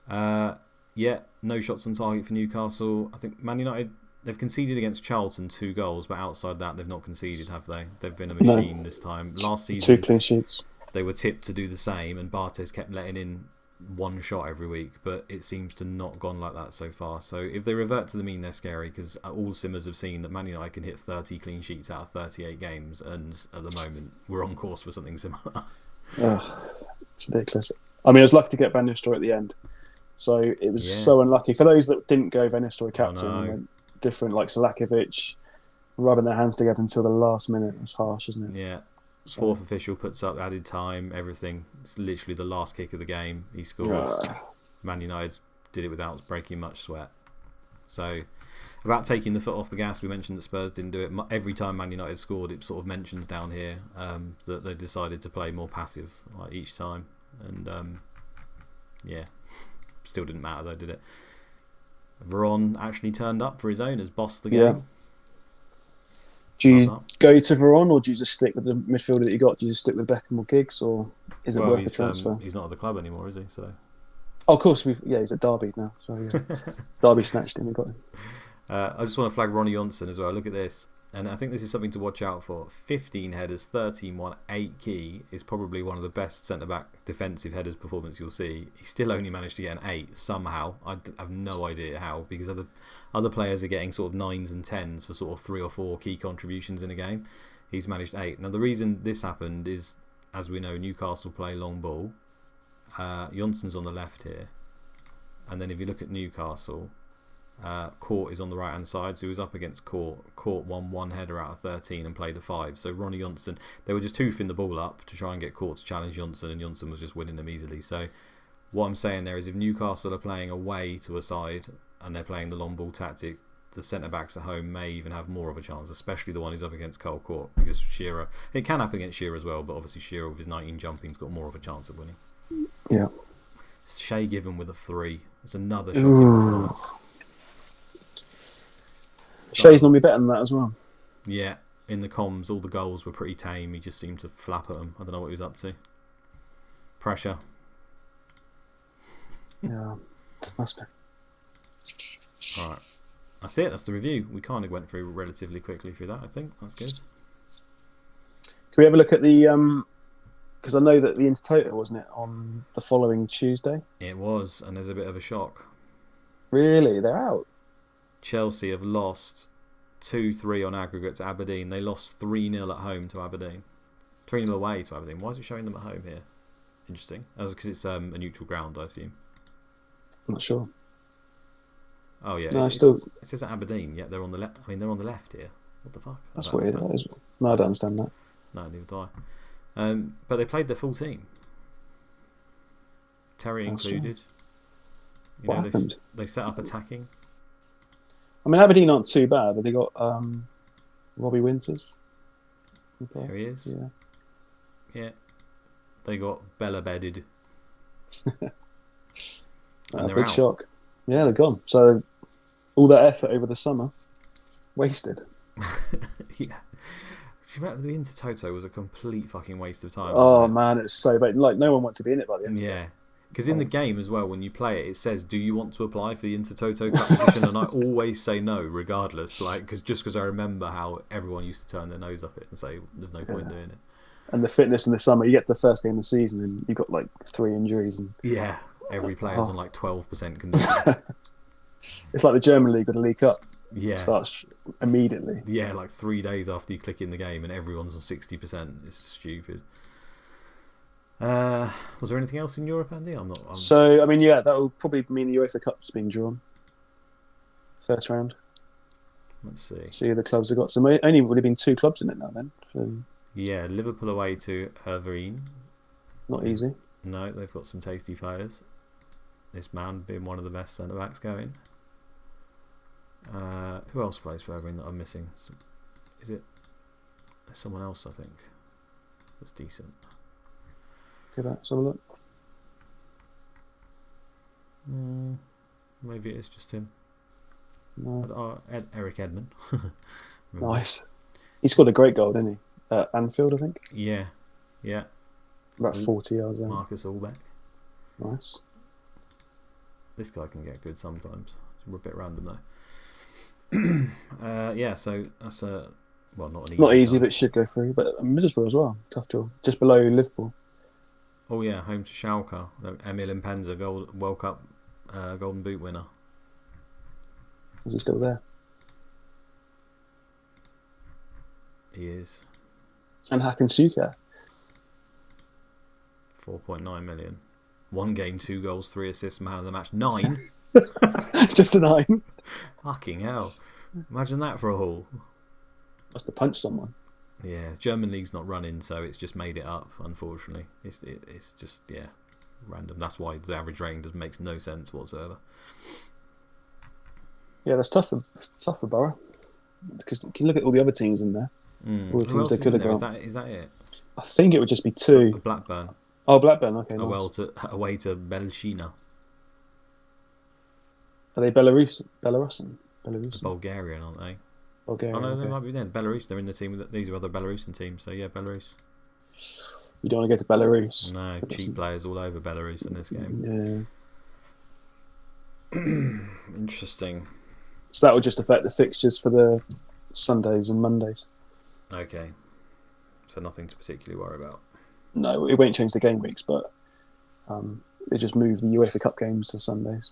Yeah, no shots on target for Newcastle. I think Man United, they've conceded against Charlton 2 goals, but outside that they've not conceded, have they? They've been a machine this time. Last season, 2 clean sheets. They were tipped to do the same, and Bartes kept letting in 1 shot every week, but it seems to not gone like that so far. So if they revert to the mean, they're scary, because all simmers have seen that Man United can hit 30 clean sheets out of 38 games, and at the moment we're on course for something similar. It's ridiculous. I mean, I was lucky to get Van Nistelrooy at the end, so it was so unlucky. For those that didn't go Van Nistelrooy captain, went different, like Salakovic, rubbing their hands together until the last minute. It's harsh, isn't it? Yeah. 4th official puts up added time, everything. It's literally the last kick of the game. He scores. Man United did it without breaking much sweat. So, about taking the foot off the gas, we mentioned that Spurs didn't do it. Every time Man United scored, it sort of mentions down here that they decided to play more passive each time. And, still didn't matter though, did it? Veron actually turned up for his own as boss the game. Yeah. Do you go to Veron, or do you just stick with the midfielder that you got? Do you just stick with Beckham or Giggs, or is it worth the transfer? He's not at the club anymore, is he? So, of course, he's at Derby now. So yeah. Derby snatched him and got him. I just want to flag Ronnie Johnson as well. Look at this, and I think this is something to watch out for. 15 headers, 13 1, 8 key is probably one of the best centre back defensive headers performance you'll see. He still only managed to get an 8 somehow. I have no idea how, because other players are getting sort of 9s and 10s for sort of 3 or 4 key contributions in a game. He's managed 8. Now the reason this happened is, as we know, Newcastle play long ball. Johnson's on the left here, and then if you look at Newcastle, Court is on the right hand side, so he was up against Court. Court won 1 header out of 13 and played a 5. So Ronnie Johnson, they were just hoofing the ball up to try and get Court to challenge Johnson, and Johnson was just winning them easily. So what I'm saying there is, if Newcastle are playing away to a side and they're playing the long ball tactic, the centre backs at home may even have more of a chance, especially the one who's up against Cole Court, because Shearer, it can happen against Shearer as well, but obviously Shearer with his 19 jumping's got more of a chance of winning. Yeah. Shea Given with a 3. It's another shocking performance. Shea's normally better than that as well. Yeah, in the comms, all the goals were pretty tame. He just seemed to flap at them. I don't know what he was up to. Pressure. Yeah, must be. Alright. That's it. That's the review. We kind of went through relatively quickly through that, I think. That's good. Can we have a look at the... Because I know that the Intertoto, wasn't it, on the following Tuesday? It was, and there's a bit of a shock. Really? They're out? Chelsea have lost 2-3 on aggregate to Aberdeen. They lost 3-0 at home to Aberdeen. 3-0 away to Aberdeen. Why is it showing them at home here? Interesting. Because it's a neutral ground, I assume. I'm not sure. Oh yeah, no, it says at Aberdeen. Yeah, they're on the left. I mean, they're on the left here. What the fuck? That's weird. That is... No, I don't understand that. No, neither do I. But they played their full team, Terry included. What happened? They set up attacking. I mean, Aberdeen aren't too bad, but they got Robbie Winters. Okay. There he is. Yeah. Yeah. They got Bella bedded. And they're big out. Shock. Yeah, they're gone. So all that effort over the summer, wasted. Yeah. The Intertoto was a complete fucking waste of time. Oh man, it's so bad. Like no one wanted to be in it by the end. Yeah, because in the game as well, when you play it, it says, "Do you want to apply for the Intertoto Cup position?" And I always say no, regardless. Like, because I remember how everyone used to turn their nose up it and say, "There's no point doing it." And the fitness in the summer, you get to the first game of the season and you got like 3 injuries and yeah, every player's on like 12% condition. It's like the German League with the League Cup. Yeah, starts immediately. Yeah, like 3 days after you click in the game and everyone's on 60%. It's stupid. Was there anything else in Europe, Andy? So, I mean, yeah, that will probably mean the UEFA Cup's been drawn. First round. Let's see. See who the clubs have got. So only would have been 2 clubs in it now then. Yeah, Liverpool away to Herveen. Not easy. No, they've got some tasty players. This man being one of the best centre backs going. Who else plays for Herveen that I'm missing? Is it? There's someone else, I think, that's decent. Okay, let's have a look. Maybe it is just him. No. Eric Edmond. Nice. He scored a great goal, didn't he? At Anfield, I think. Yeah. About 40 yards out. Marcus Allbeck. Nice. This guy can get good sometimes. It's a bit random though. Yeah, so that's not easy, but should go through. But Middlesbrough as well, tough draw, just below Liverpool. Oh yeah, home to Schalke. Emil Impenza, World Cup Golden Boot winner. Is he still there? He is. And Hakan Suka. 4.9 million. 1 game, 2 goals, 3 assists, man of the match. 9. Just a 9. Fucking hell! Imagine that for a haul. Must have punched someone. Yeah, German league's not running, so it's just made it up. Unfortunately, it's just random. That's why the average rating makes no sense whatsoever. Yeah, that's tough for Borough, because you can look at all the other teams in there. All the teams they could have gone. Is that it? I think it would just be 2. Blackburn. Oh, Blackburn. Okay. Nice. Away to Belshina. Are they Belarusian? Bulgarian, aren't they? Bulgarian. Oh no, okay. they might be then. Belarus. They're in the team. These are other Belarusian teams. So yeah, Belarus. You don't want to go to Belarus. No, cheap players all over Belarus in this game. Yeah. Interesting. So that would just affect the fixtures for the Sundays and Mondays. Okay. So nothing to particularly worry about. No, it won't change the game weeks, but they just move the UEFA Cup games to Sundays.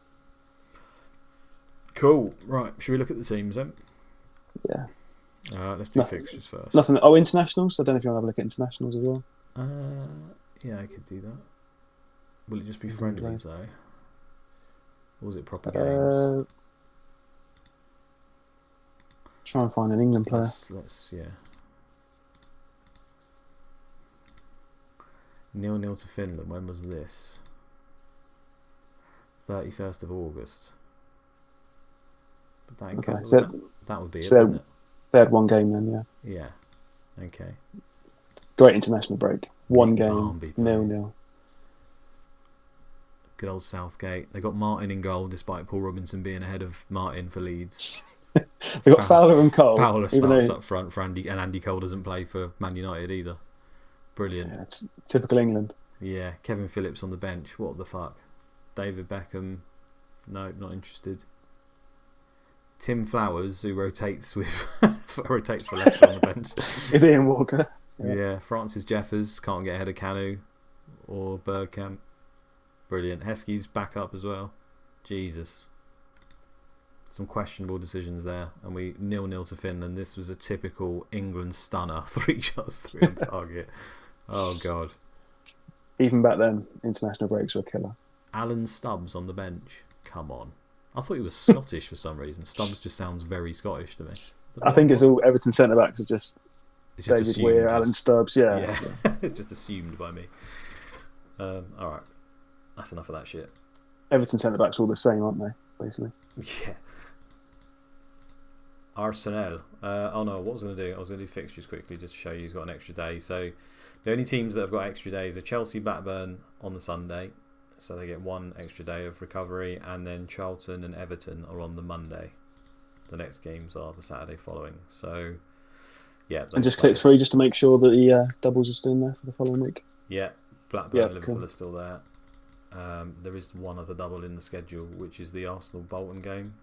Cool. Right. Should we look at the teams then? Yeah. Let's do fixtures first. Nothing. Oh, internationals. I don't know if you want to have a look at internationals as well. Yeah, I could do that. Will it just be friendlies though? Or was it proper games? Try and find an England player. Let's 0-0 to Finland. When was this? 31st of August. That would be it, wouldn't it? They had 1 game then, yeah. Yeah. Okay. Great international break. 1 game, Barnby 0-0. Good old Southgate. They got Martin in goal despite Paul Robinson being ahead of Martin for Leeds. They got Fowler and Cole. Fowler starts up front for Andy, and Andy Cole doesn't play for Man United either. Brilliant. Yeah, it's typical England. Yeah, Kevin Phillips on the bench. What the fuck? David Beckham. No, not interested. Tim Flowers, who rotates for Leicester on the bench. With Ian Walker. Yeah, Francis Jeffers can't get ahead of Canu or Bergkamp. Brilliant. Heskey's back up as well. Jesus. Some questionable decisions there. And we 0-0 to Finland. This was a typical England stunner. 3 shots, 3 on target. Oh, God. Even back then, international breaks were a killer. Alan Stubbs on the bench. Come on. I thought he was Scottish for some reason. Stubbs just sounds very Scottish to me. I think it's all Everton centre-backs are just David assumed, Weir, Alan Stubbs, yeah. It's just assumed by me. Alright. That's enough of that shit. Everton centre-backs are all the same, aren't they, basically? Yeah. Arsenal. Oh no, what was I going to do? I was going to do fixtures quickly just to show you he's got an extra day. So the only teams that have got extra days are Chelsea, Blackburn on the Sunday. So they get 1 extra day of recovery, and then Charlton and Everton are on the Monday. The next games are the Saturday following. So, yeah. And just click through just to make sure that the doubles are still in there for the following week. Yeah, Blackburn and Liverpool are still there. There is 1 other double in the schedule, which is the Arsenal-Bolton game.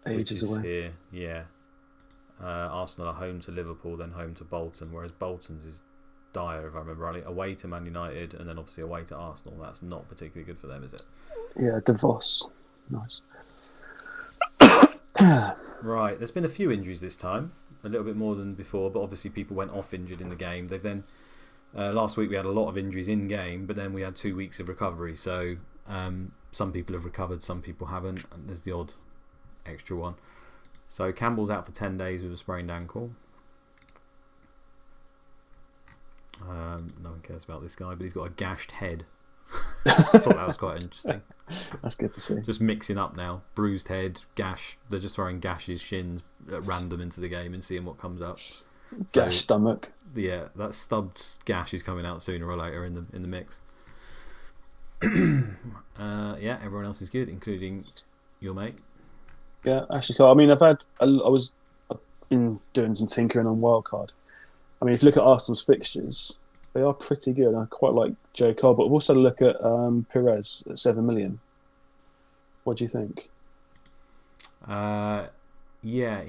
Ages away. Here, yeah. Arsenal are home to Liverpool, then home to Bolton, whereas Bolton's is dire, if I remember rightly. Away to Man United, and then obviously away to Arsenal. That's not particularly good for them, is it? Yeah, DeVos. Nice. Right, there's been a few injuries this time, a little bit more than before, but obviously people went off injured in the game. They've then last week we had a lot of injuries in game, but then we had 2 weeks of recovery. So some people have recovered, some people haven't, and there's the odd extra one. So Campbell's out for 10 days with a sprained ankle. No one cares about this guy, but he's got a gashed head. I thought that was quite interesting. That's good to see. Just mixing up now. Bruised head, gash. They're just throwing Gash's shins at random into the game and seeing what comes up. Gash stomach. Yeah, that stubbed gash is coming out sooner or later in the mix. Yeah, everyone else is good, including your mate. Yeah, actually, cool. I mean, I've been doing some tinkering on wildcard. I mean, if you look at Arsenal's fixtures, they are pretty good. I quite like Joe Cole, but we've also look at Perez at 7 million. What do you think? Yeah,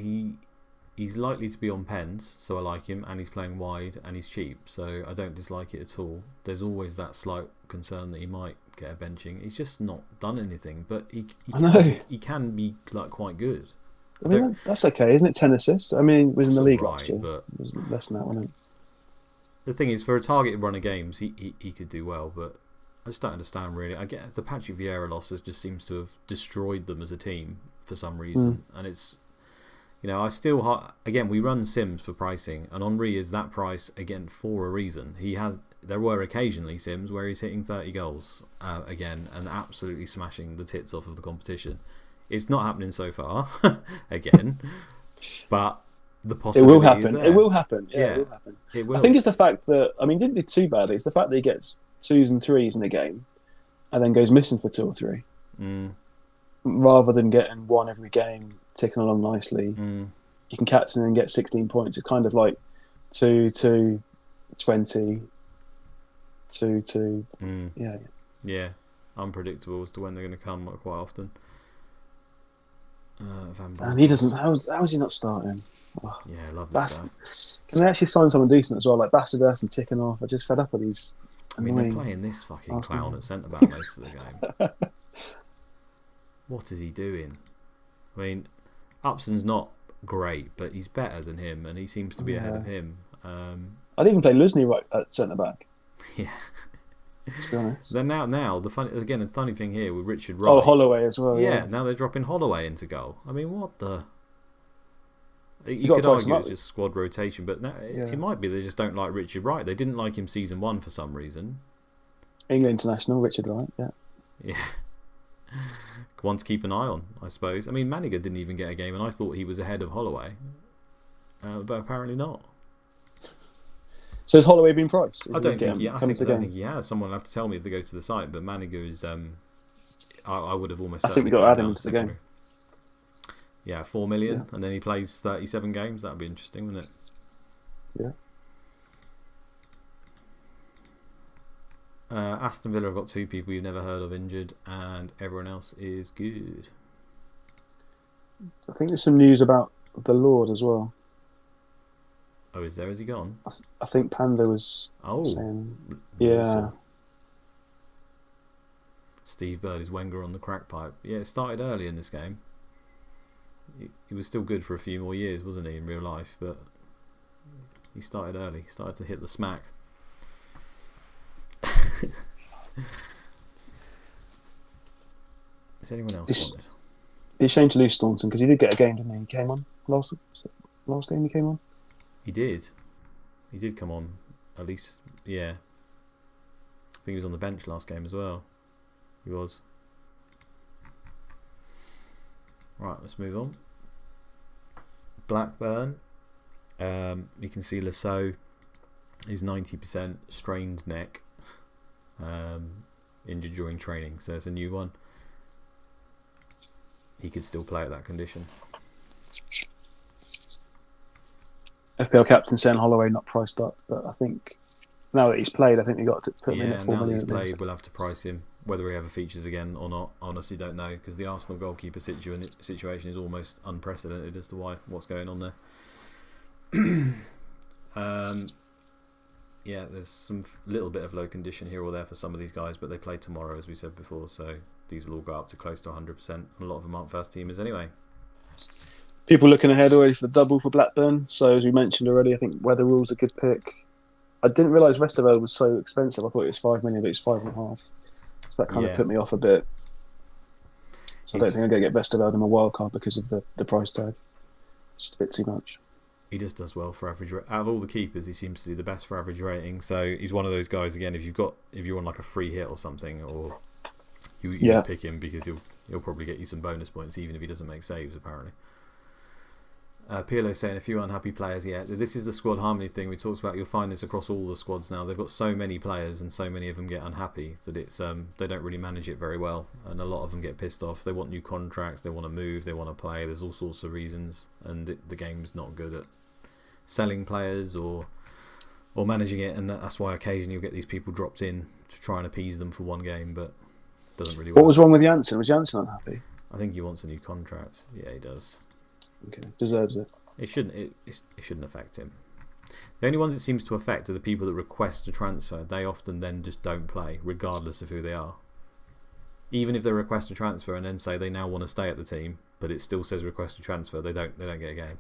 he's likely to be on pens, so I like him, and he's playing wide, and he's cheap, so I don't dislike it at all. There's always that slight concern that he might get a benching. He's just not done anything, but he can be like quite good. I mean, that's okay, isn't it? 10 assists. I mean, he was in the league last year. But it was less than that, wasn't it? The thing is, for a targeted run of games, he could do well, but I just don't understand really. I get the Patrick Vieira losses just seems to have destroyed them as a team for some reason, and it's. I still again we run Sims for pricing, and Henry is that price again for a reason. There were occasionally Sims where he's hitting 30 goals again and absolutely smashing the tits off of the competition. It's not happening so far again, but the possibility it will happen. Is there. It will happen. Yeah, it will happen. It will. I think it's the fact that he didn't do too badly. It's the fact that he gets 2s and 3s in a game, and then goes missing for 2 or 3, rather than getting one every game. Ticking along nicely, you can captain and get 16 points. It's kind of like 2, 2, 20, 2, 2. Yeah, unpredictable as to when they're going to come quite often. And he doesn't. How is he not starting? Oh, yeah, I love this guy. Can they actually sign someone decent as well, like Bastardus and ticking off? I just fed up with these. I mean, they're playing this fucking clown at centre back most of the game. What is he doing? I mean, Upson's not great, but he's better than him, and he seems to be ahead of him. I'd even play Lusney right at centre back. Yeah. To be honest. Then now the funny thing here with Richard Wright. Oh, Holloway as well. Yeah, now they're dropping Holloway into goal. I mean, what the? You could argue it's just squad rotation, but it might be they just don't like Richard Wright. They didn't like him season 1 for some reason. England international, Richard Wright. Yeah. One to keep an eye on, I suppose. I mean, Maniga didn't even get a game, and I thought he was ahead of Holloway, but apparently not. So has Holloway been priced? I don't think he has. Someone will have to tell me if they go to the site, but Maniga is. I would have almost. I think we got to add him into the game. Yeah, 4 million, and then he plays 37 games. That'd be interesting, wouldn't it? Yeah. Aston Villa have got 2 people you've never heard of injured, and everyone else is good. I think there's some news about the Lord as well. Oh, is there? Has he gone? I think Panda was saying... Yeah. Steve Bird is Wenger on the crack pipe. Yeah, it started early in this game. He was still good for a few more years, wasn't he, in real life? But he started early. He started to hit the smack. Is anyone else wanted? It's a shame to lose Staunton because he did get a game, didn't he? He came on last game. He came on. He did. He did come on. At least, yeah. I think he was on the bench last game as well. He was. Right, let's move on. Blackburn. You can see Lasso is 90% strained neck. Injured during training, so it's a new one. He could still play at that condition. FPL captain saying Holloway not priced up, but I think now that he's played, I think we got to put him in at 4 million. Now that he's played, we'll have to price him. Whether he ever features again or not, honestly don't know, because the Arsenal goalkeeper situation is almost unprecedented as to what's going on there. Yeah, there's some little bit of low condition here or there for some of these guys, but they play tomorrow, as we said before, so these will all go up to close to 100%. And a lot of them aren't first teamers anyway. People looking ahead already for the double for Blackburn. So as we mentioned already, I think Weatherall's a good pick. I didn't realise Westerveld was so expensive. I thought it was 5 million, but it's 5.5. So that kind of put me off a bit. So I don't think I'm going to get Westerveld in my wildcard because of the price tag. It's just a bit too much. He just does well for average. Out of all the keepers, he seems to do the best for average rating. So he's one of those guys again. If you're on like a free hit or something, or you pick him because he'll probably get you some bonus points even if he doesn't make saves. Apparently, PLO saying a few unhappy players. Yeah, this is the squad harmony thing we talked about. You'll find this across all the squads now. They've got so many players and so many of them get unhappy that it's they don't really manage it very well, and a lot of them get pissed off. They want new contracts, they want to move, they want to play. There's all sorts of reasons, and the game's not good at selling players or managing it, and that's why occasionally you'll get these people dropped in to try and appease them for one game, but it doesn't really work. What was wrong with Janssen? Was Janssen unhappy? I think he wants a new contract. Yeah, he does. Okay, deserves it. It shouldn't affect him. The only ones it seems to affect are the people that request a transfer. They often then just don't play, regardless of who they are. Even if they request a transfer and then say they now want to stay at the team, but it still says request a transfer, they don't get a game.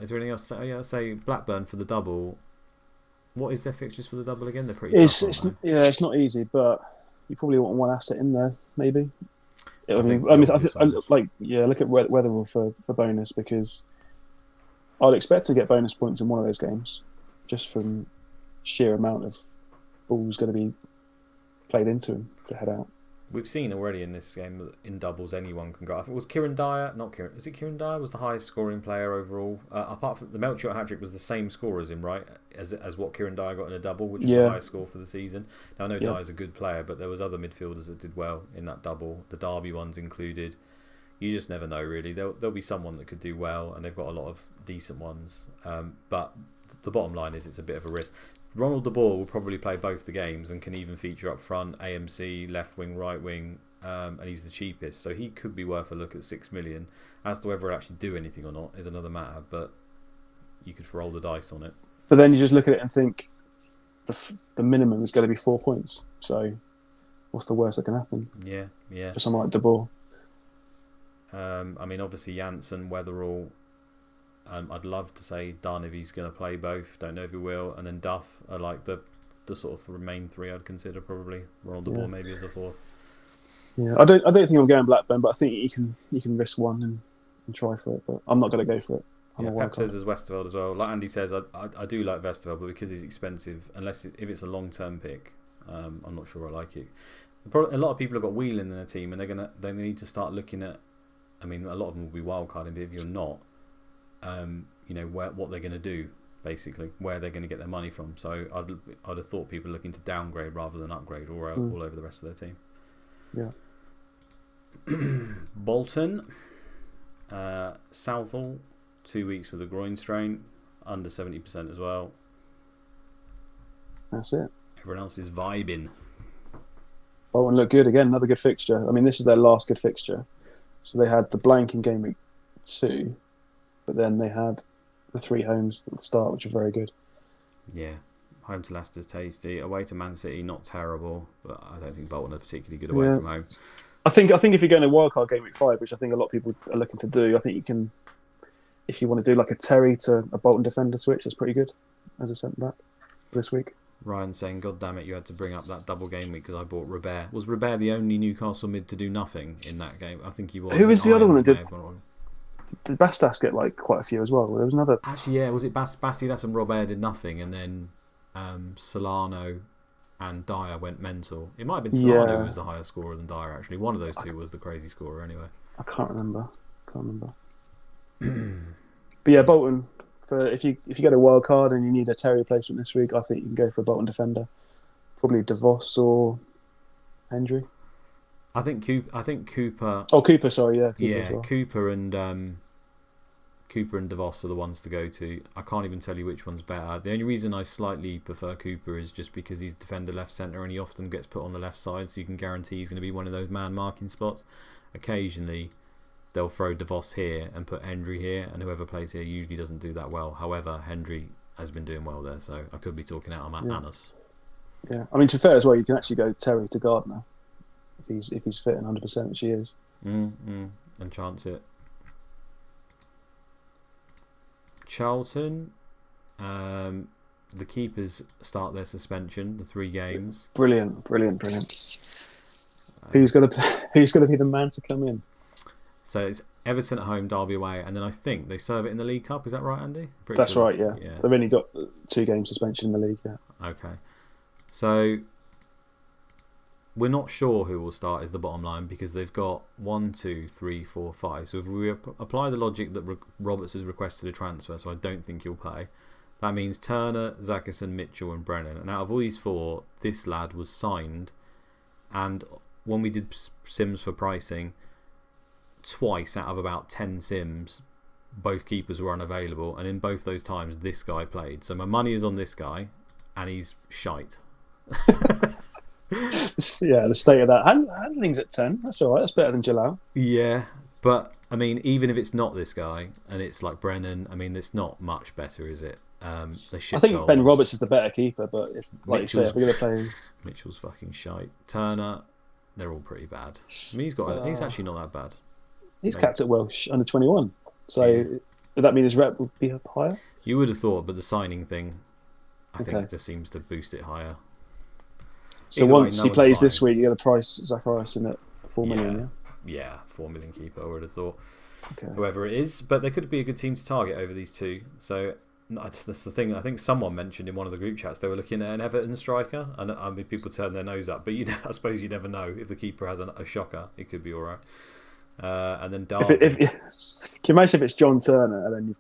Is there anything else? Say Blackburn for the double. What is their fixtures for the double again? They're pretty tough, it's not easy, but you probably want one asset in there, maybe. I mean, look at Weatherall for bonus, because I'd expect to get bonus points in one of those games, just from sheer amount of balls going to be played into him to head out. We've seen already in this game that in doubles anyone can go. I think it was Kieran Dyer, is it Kieran Dyer was the highest scoring player overall? Apart from the Melchior hat-trick was the same score as him, right? As what Kieran Dyer got in a double, which was the highest score for the season. Now I know Dyer's a good player, but there was other midfielders that did well in that double. The Derby ones included. You just never know, really. There'll be someone that could do well, and they've got a lot of decent ones. But the bottom line is it's a bit of a risk. Ronald de Boer will probably play both the games and can even feature up front, AMC, left wing, right wing, and he's the cheapest, so he could be worth a look at 6 million. As to whether he'll actually do anything or not is another matter, but you could roll the dice on it. But then you just look at it and think the minimum is going to be 4 points, so what's the worst that can happen? Yeah. For someone like de Boer. I mean, obviously Janssen, Weatherall. I'd love to say Dunn if he's going to play both. Don't know if he will. And then Duff are like the sort of main three I'd consider probably. Ronald de Boer maybe as a fourth. Yeah, I don't think I'm going Blackburn, but I think you can risk one and try for it. But I'm not going to go for it. Pep says there's Westerveld as well. Like Andy says, I do like Westerveld, but because he's expensive, if it's a long term pick, I'm not sure I like it. A lot of people have got Whelan in their team, and they need to start looking at. I mean, a lot of them will be wildcarding, but if you're not. What they're going to do, basically, where they're going to get their money from. So I'd have thought people looking to downgrade rather than upgrade all over the rest of their team. Yeah. Bolton, Southall, 2 weeks with a groin strain, under 70% as well. That's it. Everyone else is vibing. Bolton look good again. Another good fixture. I mean, this is their last good fixture. So they had the blank in Gameweek 2. But then they had the 3 homes at the start, which are very good. Yeah. Home to Leicester's tasty. Away to Man City, not terrible. But I don't think Bolton are particularly good away from home. I think if you're going to wildcard Game Week 5, which I think a lot of people are looking to do, I think you can, if you want to do like a Terry to a Bolton defender switch, that's pretty good as a centre-back this week. Ryan saying, God damn it, you had to bring up that double game week because I bought Robert. Was Robert the only Newcastle mid to do nothing in that game? I think he was. Who was the other one that did... Did Bastas get like quite a few as well? There was another. Actually, yeah, was it Basidas and Robert did nothing, and then Solano and Dyer went mental. It might have been Solano who was the higher scorer than Dyer. Actually, one of those two was the crazy scorer. Anyway, I can't remember. But yeah, Bolton. For if you get a wild card and you need a Terry replacement this week, I think you can go for a Bolton defender, probably DeVos or Hendry. I think Cooper. Oh, Cooper. Sorry, yeah. Cooper and DeVos are the ones to go to. I can't even tell you which one's better. The only reason I slightly prefer Cooper is just because he's defender left centre and he often gets put on the left side, so you can guarantee he's going to be one of those man marking spots. Occasionally, they'll throw DeVos here and put Hendry here, and whoever plays here usually doesn't do that well. However, Hendry has been doing well there, so I could be talking out of Anus. Yeah, I mean, to be fair as well, you can actually go Terry to Gardner. If he's fit and 100%, which he is. And chance it. Charlton, the keepers start their suspension, the 3 games. Brilliant. Who's going to be the man to come in? So it's Everton at home, Derby away, and then I think they serve it in the League Cup. Is that right, Andy? That's right, yeah. They've only got 2 game suspension in the league, yeah. Okay. So we're not sure who will start is the bottom line, because they've got 1, 2, 3, 4, 5. So if we apply the logic that Roberts has requested a transfer, so I don't think he'll play, that means Turner, Zackerson, Mitchell and Brennan. And out of all these 4, this lad was signed. And when we did sims for pricing, twice out of about 10 sims, both keepers were unavailable. And in both those times, this guy played. So my money is on this guy, and he's shite. Yeah, the state of that. Handling's at 10. That's all right. That's better than Jalal. Yeah, but I mean, even if it's not this guy and it's like Brennan, I mean, it's not much better, is it? I think Ben Roberts is the better keeper, but if, like you say, if we're going to play him... Mitchell's fucking shite. Turner, they're all pretty bad. I mean, he's actually not that bad. He's capped at Welsh under 21. So would that mean his rep would be up higher? You would have thought, but the signing thing, I think, just seems to boost it higher. So once he plays this week, you're going to price Zacharias in at 4 million, yeah? 4 million keeper, I would have thought. Okay. Whoever it is. But there could be a good team to target over these two. So that's the thing. I think someone mentioned in one of the group chats they were looking at an Everton striker. And I mean, people turn their nose up. But I suppose you never know. If the keeper has a shocker, it could be all right. And then Darby. Can you imagine if it's John Turner and then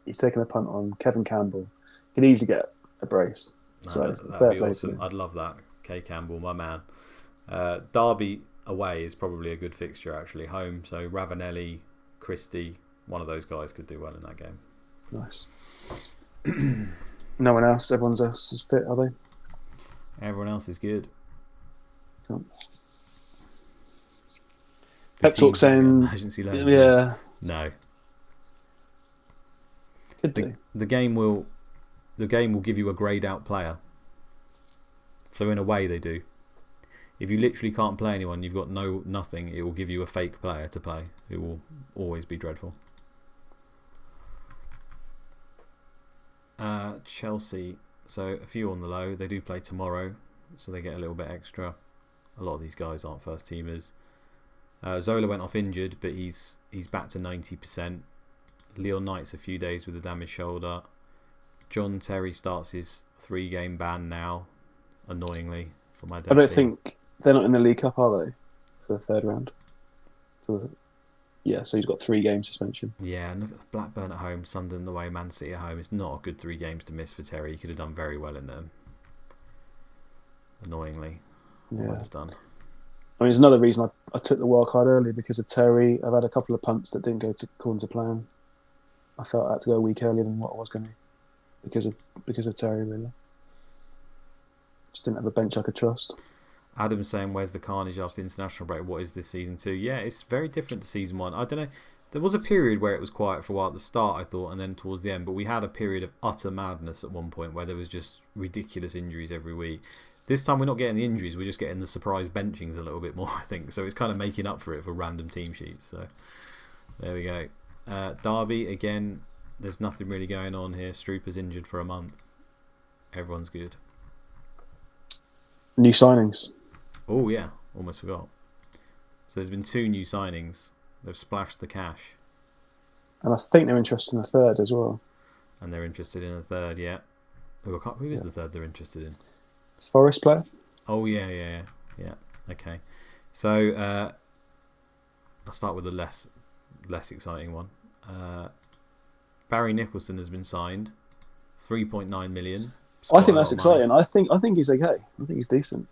he's taking a punt on Kevin Campbell? He could easily get a brace. That'd be awesome. I'd love that. K. Campbell, my man. Derby away is probably a good fixture, actually. Home, so Ravanelli, Christie, one of those guys could do well in that game. Nice. No one else? Everyone else is fit, are they? Everyone else is good. Cool. Pep Talk saying... Emergency loan. Yeah. No. Could do. The game will give you a greyed out player. So in a way they do. If you literally can't play anyone, you've got nothing, it will give you a fake player to play. It will always be dreadful. Chelsea, so a few on the low. They do play tomorrow, so they get a little bit extra. A lot of these guys aren't first teamers. Zola went off injured, but he's back to 90%. Leon Knight's a few days with a damaged shoulder. John Terry starts his 3-game ban now, annoyingly, for my dad. I don't think they're not in the League Cup, are they? For the third round? So he's got 3-game suspension. Yeah, and look at Blackburn at home, Sunderland away, Man City at home. It's not a good 3 games to miss for Terry. He could have done very well in them. Annoyingly. Yeah. Well done. I mean, it's another reason I took the wild card early, because of Terry. I've had a couple of punts that didn't go according to plan. I felt I had to go a week earlier than what I was going to, because of Terry, really. Just didn't have a bench I could trust. Adam's saying, where's the carnage after international break? What is this season 2? Yeah, it's very different to season 1. I don't know. There was a period where it was quiet for a while at the start, I thought, and then towards the end. But we had a period of utter madness at one point where there was just ridiculous injuries every week. This time we're not getting the injuries. We're just getting the surprise benchings a little bit more, I think. So it's kind of making up for it for random team sheets. So there we go. Derby, again, there's nothing really going on here. Strooper's injured for a month. Everyone's good. New signings. Oh, yeah. Almost forgot. So there's been 2 new signings. They've splashed the cash. And I think they're interested in a third as well. And they're interested in a third, yeah. Who is the third they're interested in? Forest player. Oh, yeah. Okay. So I'll start with the less exciting one. Barry Nicholson has been signed. 3.9 million. I think that's exciting. I think he's okay. I think he's decent.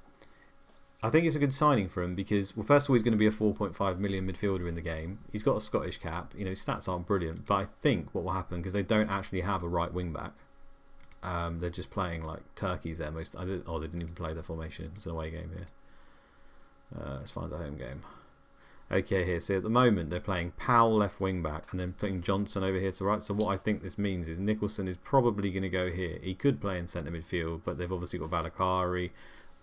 I think it's a good signing for him because, well, first of all, he's going to be a 4.5 million midfielder in the game. He's got a Scottish cap. You know, his stats aren't brilliant, but I think what will happen, because they don't actually have a right wing back. They're just playing like turkeys there. They didn't even play their formation. It's an away game here. Let's find a home game. Okay, here. So at the moment, they're playing Powell left wing back and then putting Johnson over here to right. So what I think this means is Nicholson is probably going to go here. He could play in centre midfield, but they've obviously got Valakari,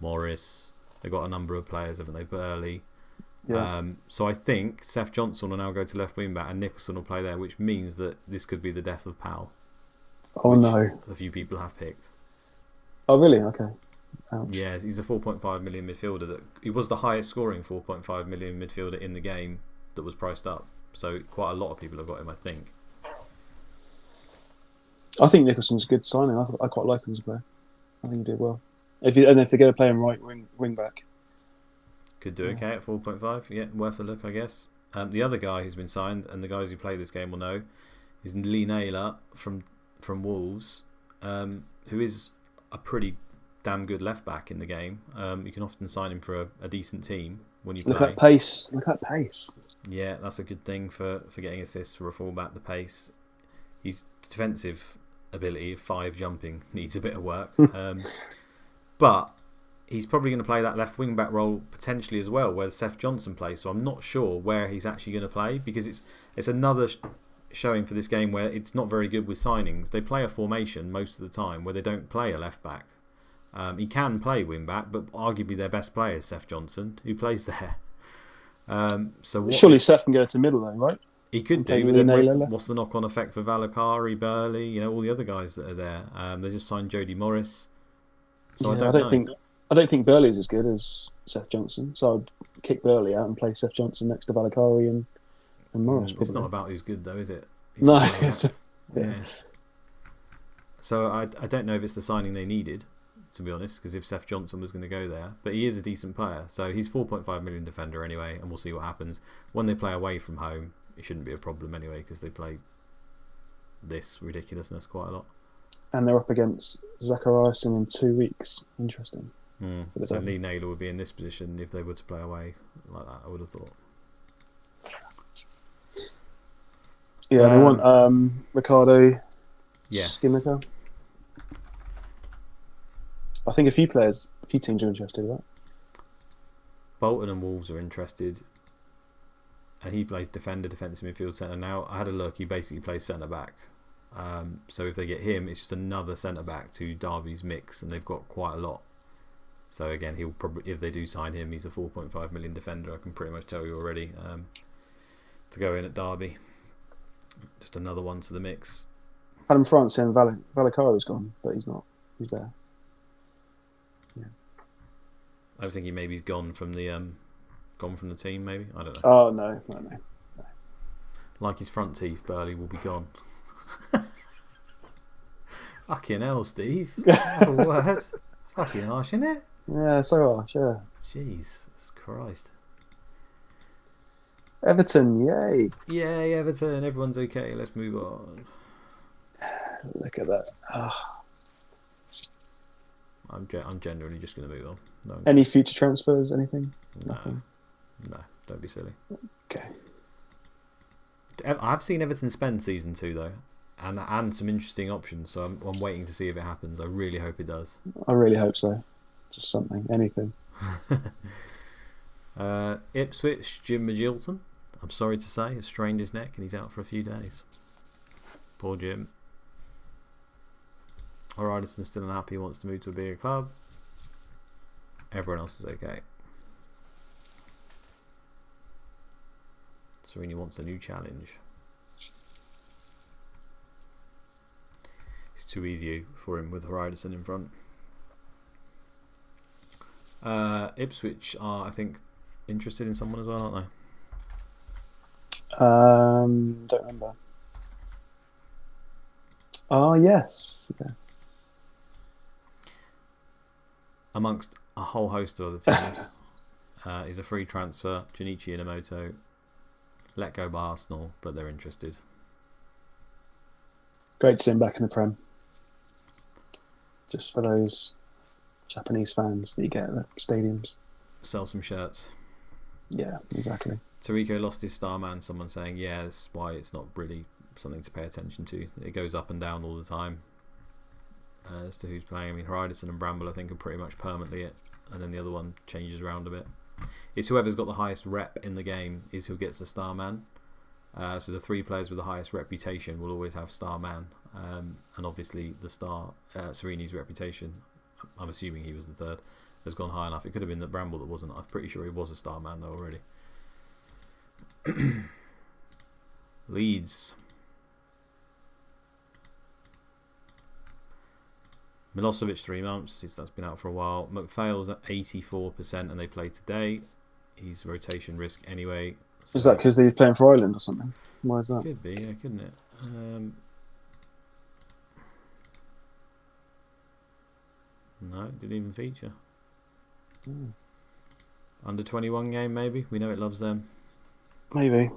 Morris. They've got a number of players, haven't they? Burley. Yeah. So I think Seth Johnson will now go to left wing back and Nicholson will play there, which means that this could be the death of Powell. Oh, no. A few people have picked. Oh, really? Okay. Ouch. Yeah, he's a 4.5 million midfielder. He was the highest scoring 4.5 million midfielder in the game that was priced up. So quite a lot of people have got him, I think. I think Nicholson's a good signing. I quite like him as a player. I think he did well. If they're going to play him right wing back. Could do okay at 4.5. Yeah, worth a look, I guess. The other guy who's been signed, and the guys who play this game will know, is Lee Naylor from Wolves, who is a pretty damn good left back in the game. You can often sign him for a decent team when you play. Look at pace. Look at pace. Yeah, that's a good thing for getting assists for a fullback. The pace. His defensive ability of 5 jumping needs a bit of work, but he's probably going to play that left wing back role potentially as well, where Seth Johnson plays. So I'm not sure where he's actually going to play, because it's another showing for this game where it's not very good with signings. They play a formation most of the time where they don't play a left back. He can play wing back, but arguably their best player is Seth Johnson, who plays there. So surely Seth can go to middle though, right? He could do, but then what's the knock-on effect for Valakari, Burley, all the other guys that are there? They just signed Jody Morris, so I don't think Burley's as good as Seth Johnson, so I'd kick Burley out and play Seth Johnson next to Valakari and Morris. It's not about who's good though, is it? No. Yeah. So I don't know if it's the signing they needed, to be honest, because if Seth Johnson was going to go there, but he is a decent player, so he's 4.5 million defender anyway, and we'll see what happens when they play away from home. It shouldn't be a problem anyway, because they play this ridiculousness quite a lot. And they're up against Zachariasen in 2 weeks. Interesting. So Lee Naylor would be in this position if they were to play away like that, I would have thought. Yeah, they want Ricardo Skimica. I think a few teams are interested in that. Bolton and Wolves are interested. And he plays defender, defensive midfield, centre. Now, I had a look, he basically plays centre back. So if they get him, it's just another centre back to Derby's mix, and they've got quite a lot. So again, he'll probably, if they do sign him, he's a 4.5 million defender, I can pretty much tell you already, to go in at Derby. Just another one to the mix. Adam France saying Valakari's gone, but he's not. He's there. Yeah. I was thinking maybe he's gone from the team, maybe? I don't know. Oh, no. Like his front teeth, Burley will be gone. Fucking hell, Steve. What a word. It's fucking harsh, isn't it? Yeah, so harsh, yeah. Jesus Christ. Everton, yay. Yay, Everton. Everyone's okay. Let's move on. Look at that. Oh. I'm generally just going to move on. No, any future transfers, anything? No. Nothing. No, don't be silly. Okay. I've seen Everton spend season 2 though, and some interesting options. So I'm waiting to see if it happens. I really hope it does. I really hope so. Just something, anything. Ipswich, Jim Magilton. I'm sorry to say, has strained his neck and he's out for a few days. Poor Jim. Alrightison's still unhappy. He wants to move to a bigger club. Everyone else is okay. Serini wants a new challenge. It's too easy for him with Horizon in front. Ipswich are, I think, interested in someone as well, aren't they? Don't remember. Oh, yes. Yeah. Amongst a whole host of other teams, is a free transfer. Junichi Inamoto, let go by Arsenal, but they're interested. Great to see him back in the Prem. Just for those Japanese fans that you get at the stadiums. Sell some shirts. Yeah, exactly. Tariko lost his star man. Someone saying, yeah, that's why it's not really something to pay attention to. It goes up and down all the time as to who's playing. I mean, Horizon and Bramble, I think, are pretty much permanently it, and then the other one changes around a bit. It's whoever's got the highest rep in the game is who gets the star man. So the 3 players with the highest reputation will always have star man, and obviously the star Sereni's reputation, I'm assuming he was the 3rd, has gone high enough. It could have been that Bramble that wasn't. I'm pretty sure he was a star man though already. Leeds. Milosevic 3 months. That's been out for a while. McPhail's at 84% and they play today. He's rotation risk anyway. So is that because he's playing for Ireland or something? Why is that? Could be, yeah, couldn't it? No, it didn't even feature. Under 21 game, maybe. We know it loves them. Maybe.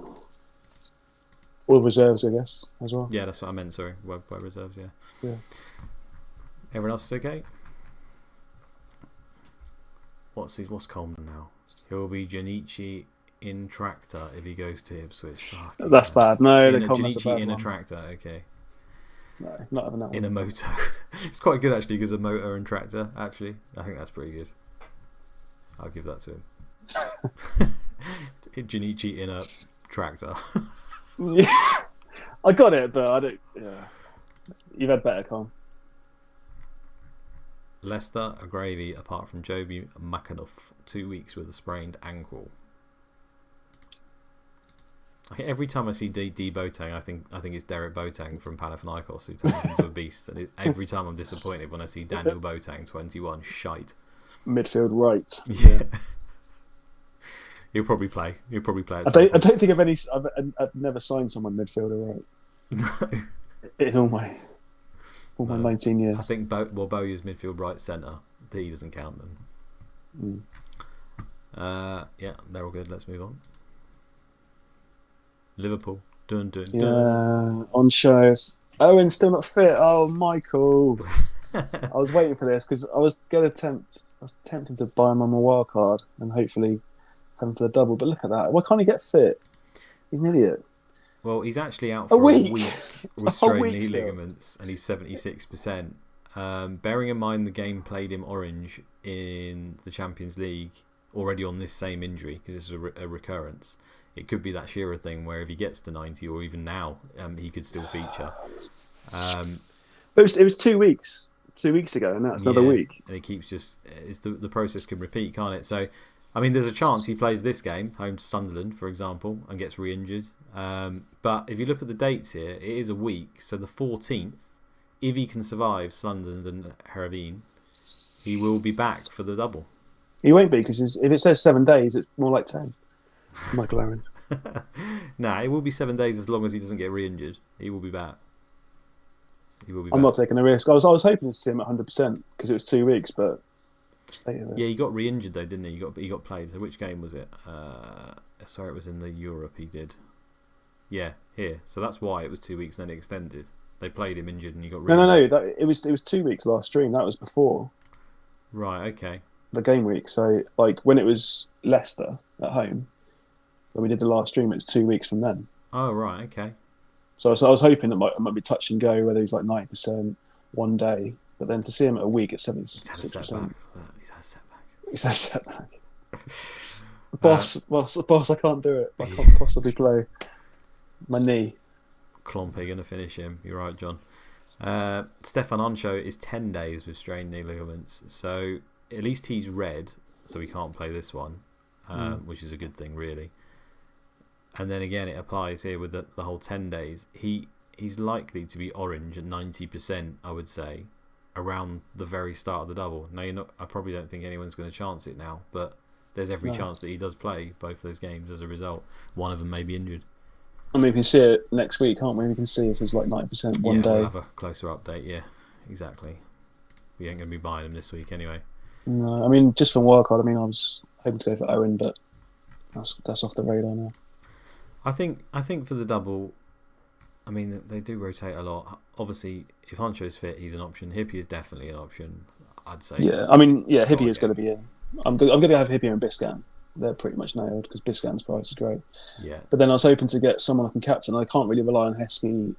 Or reserves, I guess, as well. Yeah, that's what I meant. Sorry, by reserves. Yeah. Everyone else is okay. What's Coleman now? He'll be Janichi in tractor if he goes to Ipswich. That's bad. No, Janichi in a tractor. Okay. No, not having that one. In a moto. It's quite good actually because of motor and tractor. Actually, I think that's pretty good. I'll give that to him. Janichi in a tractor. Yeah, I got it, but I don't. Yeah, you've had better, Colin. Leicester are gravy apart from Joby McAnuff, 2 weeks with a sprained ankle. I think every time I see D Boateng, I think it's Derek Boateng from Panathinaikos who turns into a beast. And every time I'm disappointed when I see Daniel Boateng, 21, shite. Midfield right. Yeah. He'll probably play. I don't think I've never signed someone midfielder right. No. In all my 19 years. I think Bowyer's midfield right centre. He doesn't count them. Yeah, they're all good. Let's move on. Liverpool. Dun. On shows. Owen's still not fit. Oh, Michael. I was waiting for this because I was tempted to buy him on my wild card and hopefully have him for the double. But look at that. Why can't he get fit? He's an idiot. Well, he's actually out for a week with strained knee ligaments, and he's 76%. Bearing in mind the game played him orange in the Champions League, already on this same injury, because it's a recurrence. It could be that Shearer thing where if he gets to 90, or even now, he could still feature. But it was 2 weeks. 2 weeks ago, and that's another week. And it keeps the process can repeat, can't it? So, I mean, there's a chance he plays this game, home to Sunderland, for example, and gets re-injured. But if you look at the dates here, it is a week. So the 14th, if he can survive Sunderland and Heerenveen, he will be back for the double. He won't be, because if it says 7 days, it's more like 10. Michael Owen. Nah, it will be 7 days as long as he doesn't get re-injured. He will be back. I'm not taking a risk. I was hoping to see him at 100% because it was 2 weeks, but yeah, he got re-injured though, didn't he? He got played. So which game was it? Sorry, it was in the Europe. He did. Yeah, here. So that's why it was 2 weeks. Then it extended. They played him injured, and he got re-injured. No. It was 2 weeks last stream. That was before. Right. Okay. The game week. So like when it was Leicester at home, when we did the last stream, it was 2 weeks from then. Oh right. Okay. So I was hoping that it might be touch and go, whether he's like 90% one day, but then to see him at a week at 76%. He's had a setback. Boss, I can't do it. I can't possibly play. My knee. Klompy going to finish him. You're right, John. Stefan Ancho is 10 days with strained knee ligaments, so at least he's red, so he can't play this one, which is a good thing, really. And then again, it applies here with the whole 10 days. He's likely to be orange at 90%, I would say, around the very start of the double. Now, I probably don't think anyone's going to chance it now, but there's every chance that he does play both those games as a result. One of them may be injured. I mean, we can see it next week, can't we? We can see if it's like 90% one day. We'll have a closer update, yeah, exactly. We ain't going to be buying him this week anyway. No, I mean, just from wildcard, I was hoping to go for Owen, but that's off the radar now. I think for the double, I mean, they do rotate a lot. Obviously, if Honcho's fit, he's an option. Hippie is definitely an option, I'd say. Yeah, I mean, yeah, Hippie is going to be in. I'm going to have Hippie and Biscan. They're pretty much nailed because Biscan's price is great. Yeah. But then I was hoping to get someone I can captain. I can't really rely on Heskey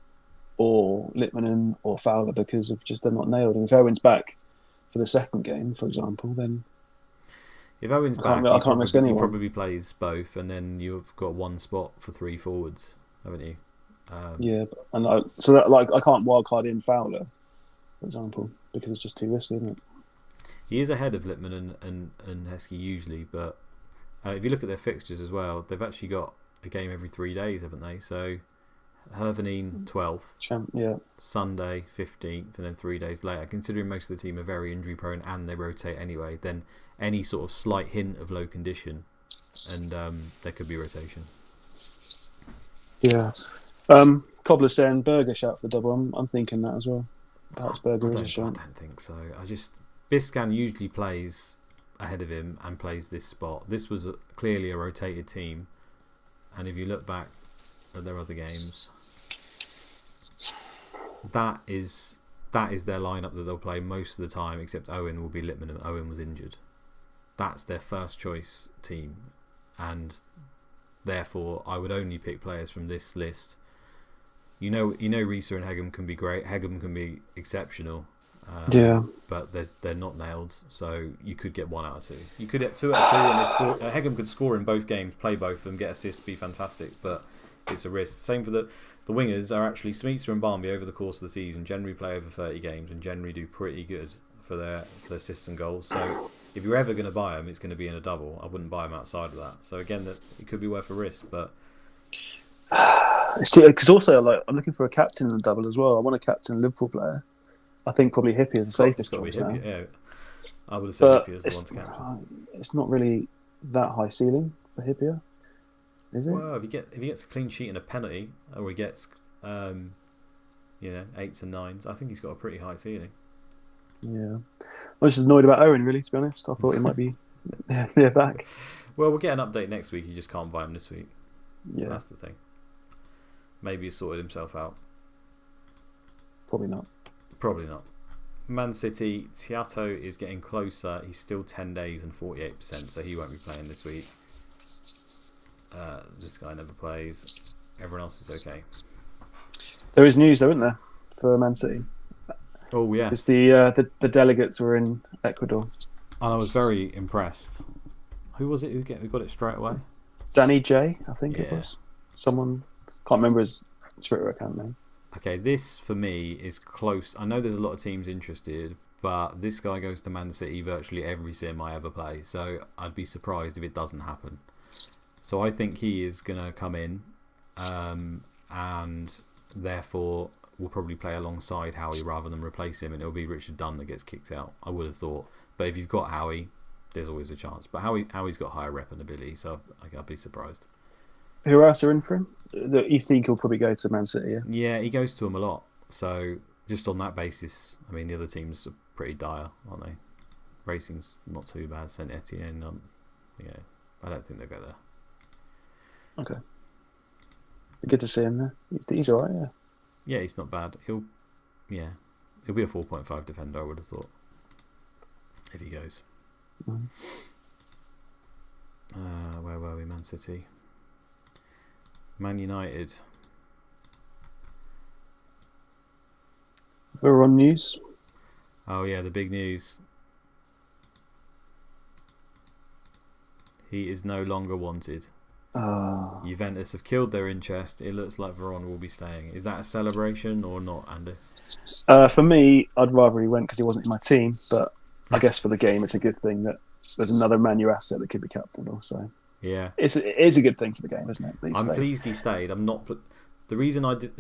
or Littmanen or Fowler because of just they're not nailed. And if Owen's back for the second game, for example, then if Owen's back, I can't risk anyone. He probably plays both, and then you've got one spot for 3 forwards, haven't you? Yeah, and I can't wildcard in Fowler, for example, because it's just too risky, isn't it? He is ahead of Littman and Heskey usually, but if you look at their fixtures as well, they've actually got a game every 3 days, haven't they? So Heerenveen 12th, Sunday 15th, and then 3 days later. Considering most of the team are very injury prone and they rotate anyway, then any sort of slight hint of low condition, and there could be rotation. Yeah. Cobbler saying Berger shout for the double. I'm thinking that as well. Perhaps Berger is a shout. I don't think so. Biscan usually plays ahead of him and plays this spot. This was clearly a rotated team, and if you look back at their other games, that is their lineup that they'll play most of the time, except Owen will be Lippmann, and Owen was injured. That's their first choice team, and therefore I would only pick players from this list. You know, Risa and Hegem can be great. Hegem can be exceptional. But they're not nailed, so you could get 1 out of 2. You could get 2 out of 2, and Hegem could score in both games, play both of them, get assists, be fantastic, but it's a risk. Same for the wingers are actually Smeetser and Barmby over the course of the season generally play over 30 games and generally do pretty good for their assists and goals. So if you're ever going to buy them, it's going to be in a double. I wouldn't buy them outside of that. So again, it could be worth a risk, but. See, because also I'm looking for a captain in the double as well. I want a captain Liverpool player. I think probably Hippie is the safest choice now. Yeah, I would have said Hippie as the one to captain. It's not really that high ceiling for Hippie, is it? Well, if he gets a clean sheet and a penalty, or he gets 8s and 9s, I think he's got a pretty high ceiling. Yeah, I was just annoyed about Owen, really, to be honest. I thought he might be back. Well, we'll get an update next week. You just can't buy him this week. Yeah, that's the thing. Maybe he's sorted himself out. Probably not. Man City, Tiato is getting closer. He's still 10 days and 48%, so he won't be playing this week. This guy never plays. Everyone else is okay. There is news, though, isn't there, for Man City? Oh, yeah. Because the delegates were in Ecuador. And I was very impressed. Who was it who got it straight away? Danny J, I think it was. Someone, can't remember his Twitter account name. Okay, this for me is close. I know there's a lot of teams interested, but this guy goes to Man City virtually every sim I ever play, so I'd be surprised if it doesn't happen. So I think he is going to come in, and therefore will probably play alongside Howie rather than replace him, and it'll be Richard Dunn that gets kicked out, I would have thought. But if you've got Howie, there's always a chance. But Howie's got higher rep and ability, so I'd be surprised. Who else are in for him? You think he'll probably go to Man City, yeah? Yeah, he goes to him a lot. So just on that basis, I mean, the other teams are pretty dire, aren't they? Racing's not too bad. Saint Etienne, I don't think they'll go there. Okay. Good to see him there. He's all right, yeah. Yeah, he's not bad. He'll be a 4.5 defender, I would have thought, if he goes. Mm. Where were we? Man City. Man United. Veron news. Oh yeah, the big news. He is no longer wanted. Juventus have killed their interest. It looks like Veron will be staying. Is that a celebration or not, Andy? For me, I'd rather he went because he wasn't in my team, but I guess for the game, it's a good thing that there's another Man U asset that could be captain also. Yeah, it is a good thing for the game, isn't it? I'm pleased he stayed. I'm not. The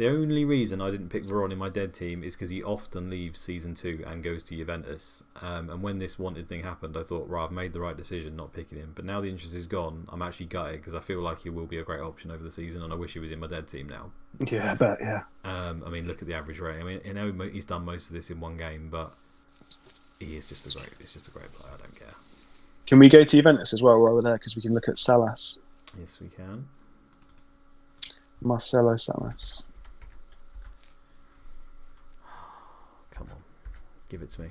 only reason I didn't pick Veron in my dead team is because he often leaves season 2 and goes to Juventus. And when this wanted thing happened, I thought, right, I've made the right decision not picking him. But now the interest is gone, I'm actually gutted because I feel like he will be a great option over the season, and I wish he was in my dead team now. Yeah, I bet. Yeah. I mean, look at the average rate. I mean, I know he's done most of this in one game, but he is just a great player. I don't care. Can we go to Juventus as well while we're there? Because we can look at Salas. Yes, we can. Marcelo Salas. Come on. Give it to me.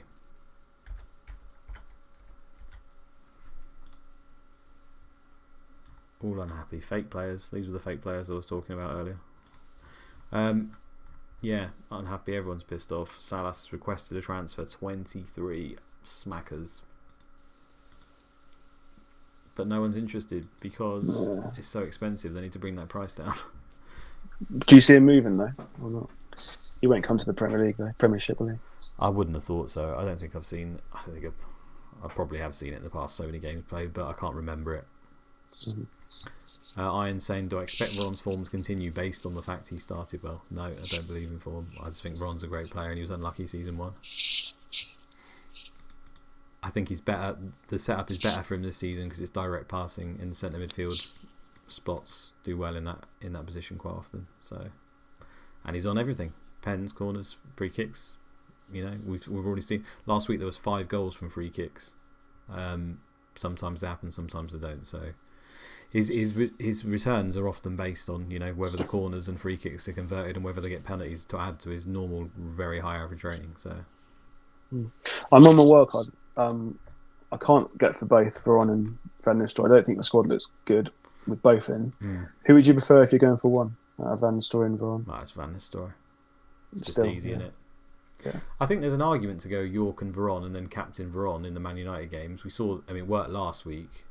All unhappy. Fake players. These were the fake players I was talking about earlier. Yeah, unhappy. Everyone's pissed off. Salas requested a transfer. 23 smackers. But no one's interested because it's so expensive. They need to bring that price down. Do you see him moving though, or not? He won't come to the Premier League though, Premiership, will he? I wouldn't have thought so. I probably have seen it in the past. So many games played, but I can't remember it. Mm-hmm. Iron saying, do I expect Veron's form to continue based on the fact he started well? No, I don't believe in form. I just think Veron's a great player and he was unlucky season 1. I think he's better. The setup is better for him this season because it's direct passing in the centre midfield spots. Do well in that position quite often. So, and he's on everything: pens, corners, free kicks. You know, we've already seen last week there was 5 goals from free kicks. sometimes they happen, sometimes they don't. So his returns are often based on whether the corners and free kicks are converted and whether they get penalties to add to his normal very high average rating. So I'm on my wildcard. I can't get for both Veron and Van Nistelrooy. I don't think the squad looks good with both in. Who would you prefer if you're going for one out of Van Nistelrooy and Veron? It's Van Nistelrooy. It's just Still, easy, yeah. isn't it? Yeah. I think there's an argument to go York and Veron and then captain Veron in the Man United games. We saw, it worked last week,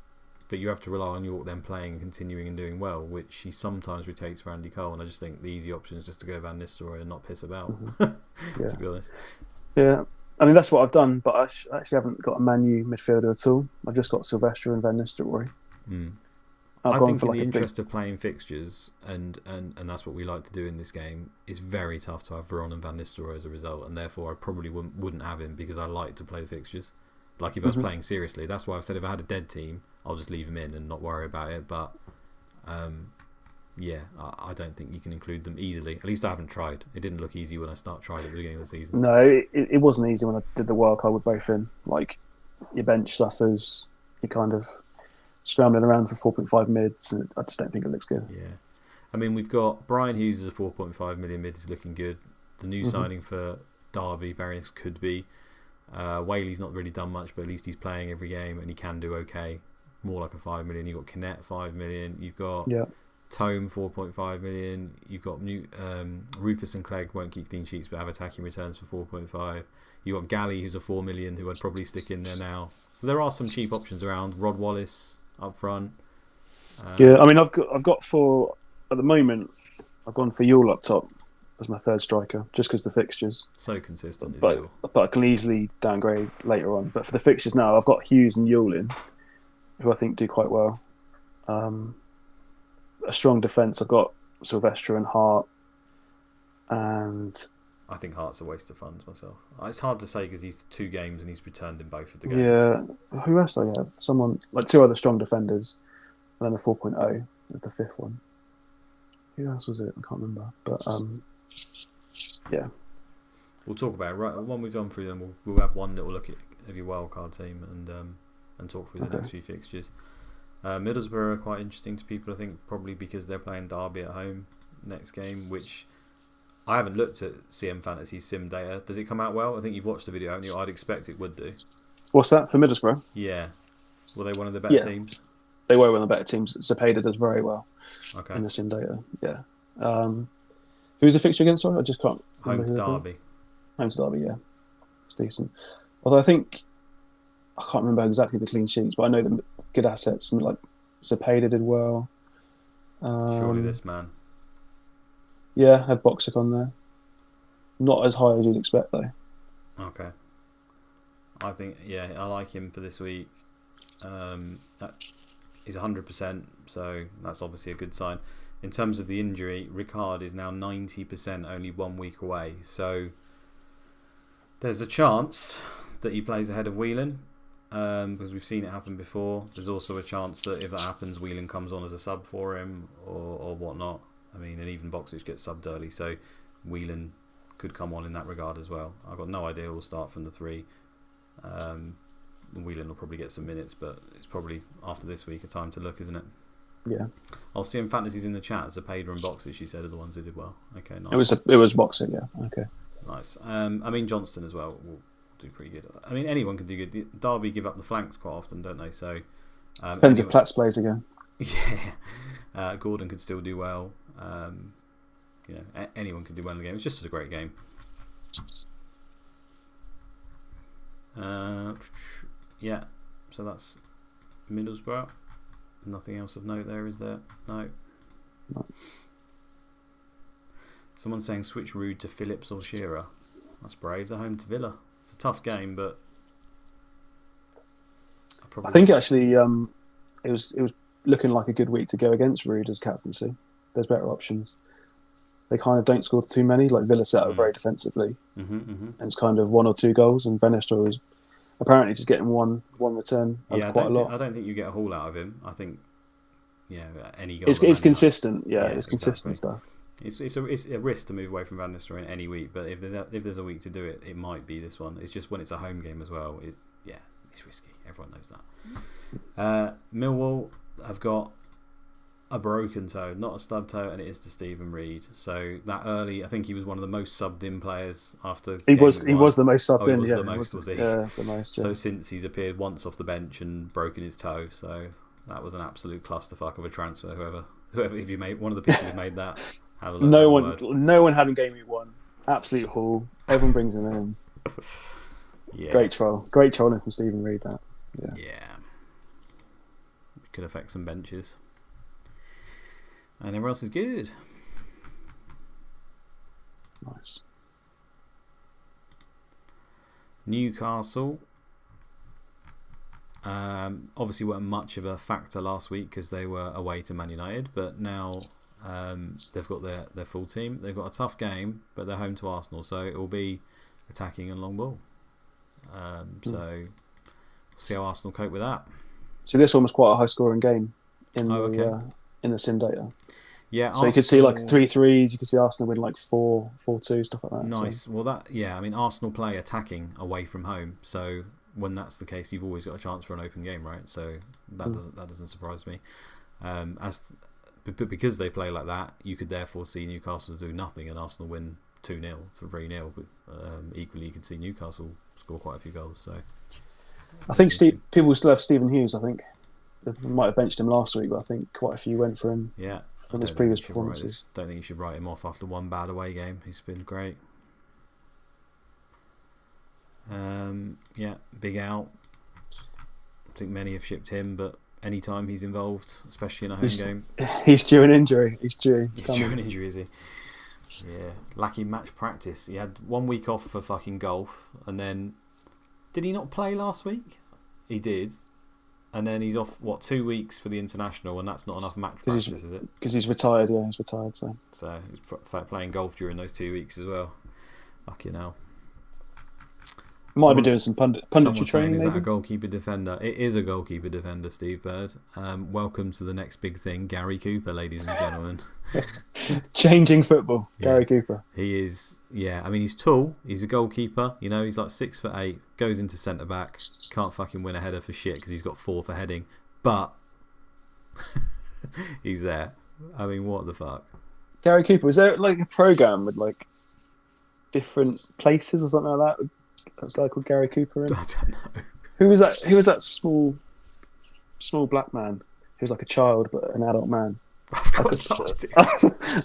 but you have to rely on York then playing and continuing and doing well, which he sometimes rotates for Andy Cole. And I just think the easy option is just to go Van Nistelrooy and not piss about, to be honest. Yeah. I mean, that's what I've done, but I actually haven't got a Man U midfielder at all. I've just got Sylvester and Van Nistelrooy. I think in the interest of playing fixtures, and that's what we like to do in this game, it's very tough to have Veron and Van Nistelrooy as a result, and therefore I probably wouldn't have him because I like to play the fixtures. Like if I was playing seriously, that's why I've said if I had a dead team, I'll just leave him in and not worry about it. But I don't think you can include them easily. At least I haven't tried. It didn't look easy when I tried at the beginning of the season. No, it wasn't easy when I did the wildcard with both in. Like, your bench suffers, you kind of scrambling around for 4.5 mids, and I just don't think it looks good. Yeah. I mean, we've got Brian Hughes as a 4.5 million mid is looking good. The new signing for Derby, Barry could be. Whaley's not really done much, but at least he's playing every game and he can do okay. More like a 5 million. You've got Kinnett, 5 million. You've got Tome, 4.5 million. You've got Rufus and Clegg won't keep clean sheets but have attacking returns for 4.5. You've got Galley, who's a 4 million, who I'd probably stick in there now. So there are some cheap options around. Rod Wallace up front. I mean, I've got for, at the moment, I've gone for Yule up top as my third striker, just because the fixtures. So consistent. But I can easily downgrade later on. But for the fixtures now, I've got Hughes and Yule in, who I think do quite well. A strong defence, I've got Sylvester and Hart. And I think Hart's a waste of funds myself. It's hard to say because he's 2 games and he's returned in both of the games. Yeah. Who else do I have? Someone, like 2 other strong defenders, and then a 4.0 as the 5th one. Who else was it? I can't remember. But, yeah. We'll talk about it. Right, when we've gone through them, we'll have one little look at your wildcard team and talk through the next few fixtures. Middlesbrough are quite interesting to people, I think, probably because they're playing Derby at home next game, which I haven't looked at CM Fantasy's sim data. Does it come out well? I think you've watched the video, haven't you? I'd expect it would do. What's that for Middlesbrough? Yeah. Were they one of the better teams? They were one of the better teams. Cepeda does very well in the sim data. Yeah. Who's the fixture against? Sorry, I just can't remember. Home to Derby. Home to Derby, yeah. It's decent. Although I think, I can't remember exactly the clean sheets, but I know that good assets. Like Cepeda did well. Surely this man. Yeah, had Boxic on there. Not as high as you'd expect, though. Okay. I think, I like him for this week. He's 100%, so that's obviously a good sign. In terms of the injury, Ricard is now 90%, only 1 week away. So there's a chance that he plays ahead of Whelan, because we've seen it happen before. There's also a chance that if that happens, Whelan comes on as a sub for him or whatnot. I mean, and even Boxic gets subbed early, so Whelan could come on in that regard as well. I've got no idea who'll start from the 3. Whelan will probably get some minutes, but it's probably after this week a time to look, isn't it? Yeah. I'll see him Fantasies in the chat. Cepeda and Boxic, she said, are the ones who did well. Okay, It nice. was Boxic, yeah. Okay. Nice. I mean, Johnston as well will do pretty good. I mean, anyone can do good. Derby give up the flanks quite often, don't they? So depends if Platts plays again. Yeah. Gordon could still do well. Anyone can do well in the game. It's just a great game. Yeah. So that's Middlesbrough. Nothing else of note there, is there? No. Someone's saying switch Rude to Phillips or Shearer. That's brave. They're home to Villa. It's a tough game, but I think actually it was looking like a good week to go against Rude as captaincy. There's better options. They kind of don't score too many. Like Villa set up very defensively, and it's kind of 1 or 2 goals. And Venestor was apparently just getting one return. Yeah, quite a lot. I don't think you get a haul out of him. I think any goal. It's consistent. Yeah, it's consistent stuff. It's a risk to move away from Van Nistelrooy in any week, but if there's a week to do it, it might be this one. It's just when it's a home game as well. It's risky. Everyone knows that. Millwall have got a broken toe, not a stub toe, and it is to Stephen Reid. So that early, I think he was one of the most subbed in players after. He was the most subbed in. The most, was he? Yeah, the most. Yeah. So since he's appeared once off the bench and broken his toe, so that was an absolute clusterfuck of a transfer. Whoever, if you made one of the people who made that, have a look. No one had him game week 1. Absolute haul. Everyone brings him in. Yeah. Great trolling from Stephen Reid. That. Yeah. Could affect some benches. And everyone else is good. Nice. Newcastle obviously weren't much of a factor last week because they were away to Man United, but now they've got their full team. They've got a tough game, but they're home to Arsenal, so it will be attacking and long ball. So we'll see how Arsenal cope with that. So this one was quite a high scoring game in the sim data. Yeah, so Arsenal, you could see like 3-3s. You could see Arsenal win like 4-2, stuff like that. Nice. So. Well, Arsenal play attacking away from home. So when that's the case, you've always got a chance for an open game, right? So that doesn't surprise me. But because they play like that, you could therefore see Newcastle do nothing and Arsenal win 2-0 to 3-0. But equally, you could see Newcastle score quite a few goals. So I think people still have Stephen Hughes. I think they might have benched him last week, but I think quite a few went for him. Yeah. From his previous performances. Don't think you should write him off after one bad away game. He's been great. Big out. I think many have shipped him, but anytime he's involved, especially in a home game, he's due an injury. He's due an injury, is he? Yeah, lacking match practice. He had 1 week off for fucking golf, and then did he not play last week? He did. And then he's off, 2 weeks for the international, and that's not enough match practice, is it? Because he's retired, yeah, he's retired. So he's playing golf during those 2 weeks as well. Fucking hell. Might be doing some punditry training, is maybe? that a goalkeeper defender? It is a goalkeeper defender, Steve Bird. Welcome to the next big thing, Gary Cooper, ladies and gentlemen. Changing football, Gary Cooper. He is, I mean, he's tall. He's a goalkeeper. You know, he's like 6'8", goes into centre back. Can't fucking win a header for shit because he's got 4 for heading. But he's there. I mean, what the fuck? Gary Cooper, was there like a program with like different places or something like that? A guy called Gary Cooper in? I don't know. Who was that? Who was that small black man? He was like a child but an adult man. I've got no idea.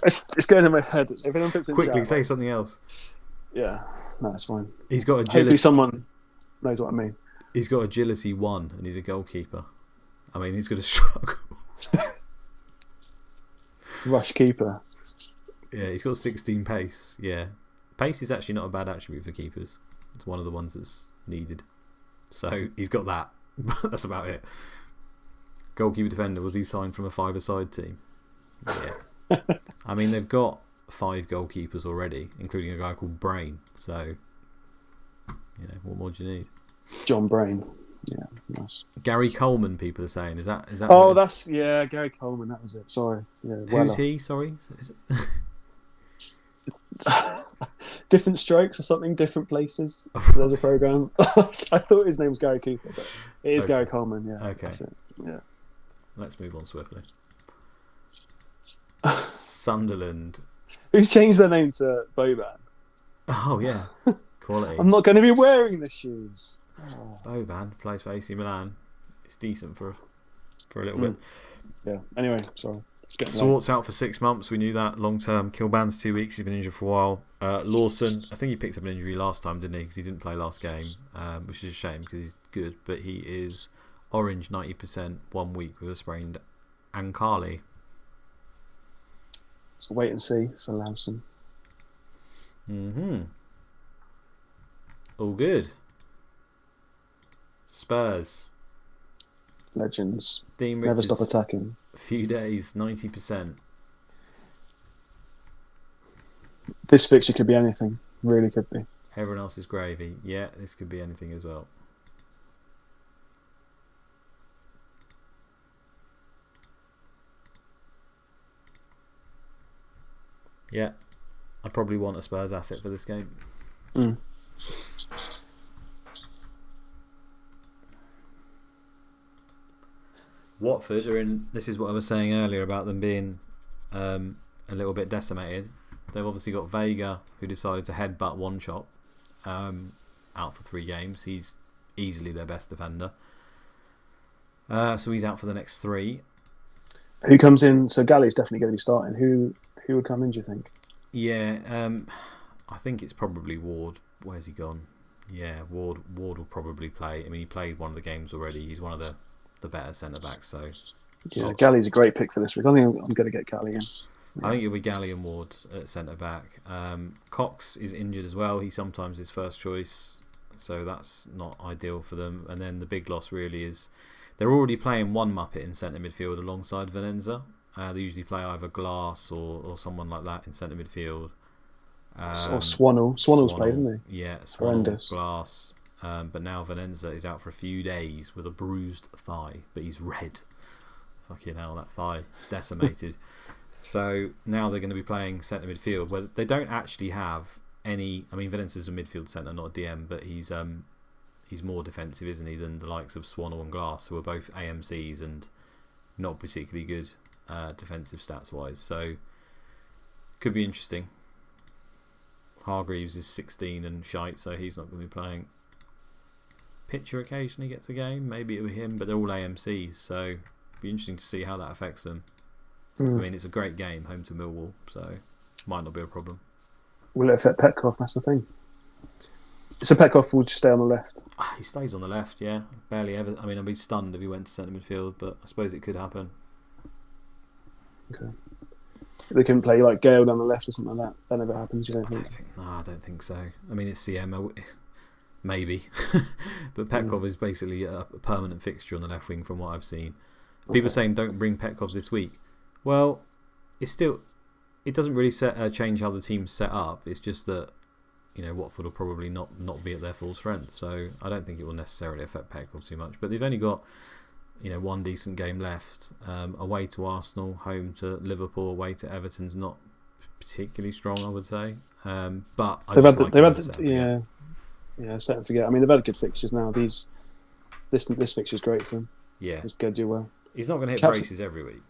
It's going in my head. If anyone puts it in Quickly, chat, say something else. Yeah, no, it's fine. He's got agility. Hopefully someone knows what I mean. He's got agility 1 and he's a goalkeeper. I mean, he's going to struggle. Rush keeper. Yeah, he's got 16 pace. Yeah. Pace is actually not a bad attribute for keepers. It's one of the ones that's needed. So he's got that. That's about it. Goalkeeper defender, was he signed from a 5-a-side team? Yeah. I mean, they've got 5 goalkeepers already, including a guy called Brain. So, what more do you need? John Brain. Yeah, nice. Gary Coleman, people are saying. Is that? Oh, that's Gary Coleman. That was it. Sorry. Yeah, who's he? Sorry. Different strokes or something, different places. There's a program. I thought his name was Gary Cooper, but it is Gary Coleman. Yeah. Okay. That's it. Yeah. Let's move on swiftly. Sunderland. Who's changed their name to Boban? Oh yeah, quality. I'm not going to be wearing the shoes. Oh. Boban plays for AC Milan. It's decent for a little bit. Yeah. Anyway, sorry. Swartz out for 6 months. We knew that long term. Kilban's 2 weeks. He's been injured for a while. Lawson, I think he picked up an injury last time, didn't he? Because he didn't play last game, which is a shame because he's good. But he is orange 90% 1 week with a sprained ankle. So wait and see for Lawson. All good. Spurs. Legends. Dean Never Richards, stop attacking. a few days, 90%. This fixture could be anything. Really could be. Everyone else is gravy. Yeah, this could be anything as well. Yeah, I'd probably want a Spurs asset for this game. Watford are in. This is what I was saying earlier about them being a little bit decimated. They've obviously got Vega, who decided to headbutt one shot, out for 3 games. He's easily their best defender. So he's out for the next 3. Who comes in? So Galley's definitely going to be starting. Who would come in, do you think? Yeah, I think it's probably Ward. Where's he gone? Yeah, Ward will probably play. I mean, he played one of the games already. He's one of the better centre-backs. So yeah, Galley's a great pick for this week. I think I'm going to get Galley in. I think it'll be Galley and Ward at centre-back. Cox is injured as well. He's sometimes his first choice, so that's not ideal for them. And then the big loss really is they're already playing one Muppet in centre midfield alongside Venenza. They usually play either Glass or someone like that in centre midfield. Or Swannell. Swannell's played, isn't he? Yeah, Swannell, Glass. But now Venenza is out for a few days with a bruised thigh, but he's red. Fucking hell, that thigh decimated. So now they're going to be playing centre midfield, where they don't actually have any. I mean, Venenza's a midfield centre, not a DM, but he's more defensive, isn't he, than the likes of Swannell and Glass, who are both AMCs and not particularly good defensive stats wise. So could be interesting. Hargreaves is 16 and shite, so he's not going to be playing. Pitcher occasionally gets a game, maybe it'll be him, but they're all AMCs, so it'll be interesting to see how that affects them. I mean, it's a great game, home to Millwall, so might not be a problem. Will it affect Petkov? That's the thing. So Petkov will just stay on the left. He stays on the left, yeah. Barely ever. I mean, I'd be stunned if he went to centre midfield, but I suppose it could happen. Okay. They can play like Gale down the left or something like that. That never happens, you don't think? I don't think so. I mean, it's CM, maybe. But Petkov is basically a permanent fixture on the left wing from what I've seen. People are saying don't bring Petkov this week. Well, it doesn't really change how the team's set up. It's just that, Watford will probably not be at their full strength. So I don't think it will necessarily affect Petkov too much. But they've only got one decent game left. Away to Arsenal, home to Liverpool, away to Everton's not particularly strong, I would say. But I set and forget. I mean, they've had good fixtures now. This fixture's great for them. Yeah, it's good. Do well. He's not going to hit braces every week.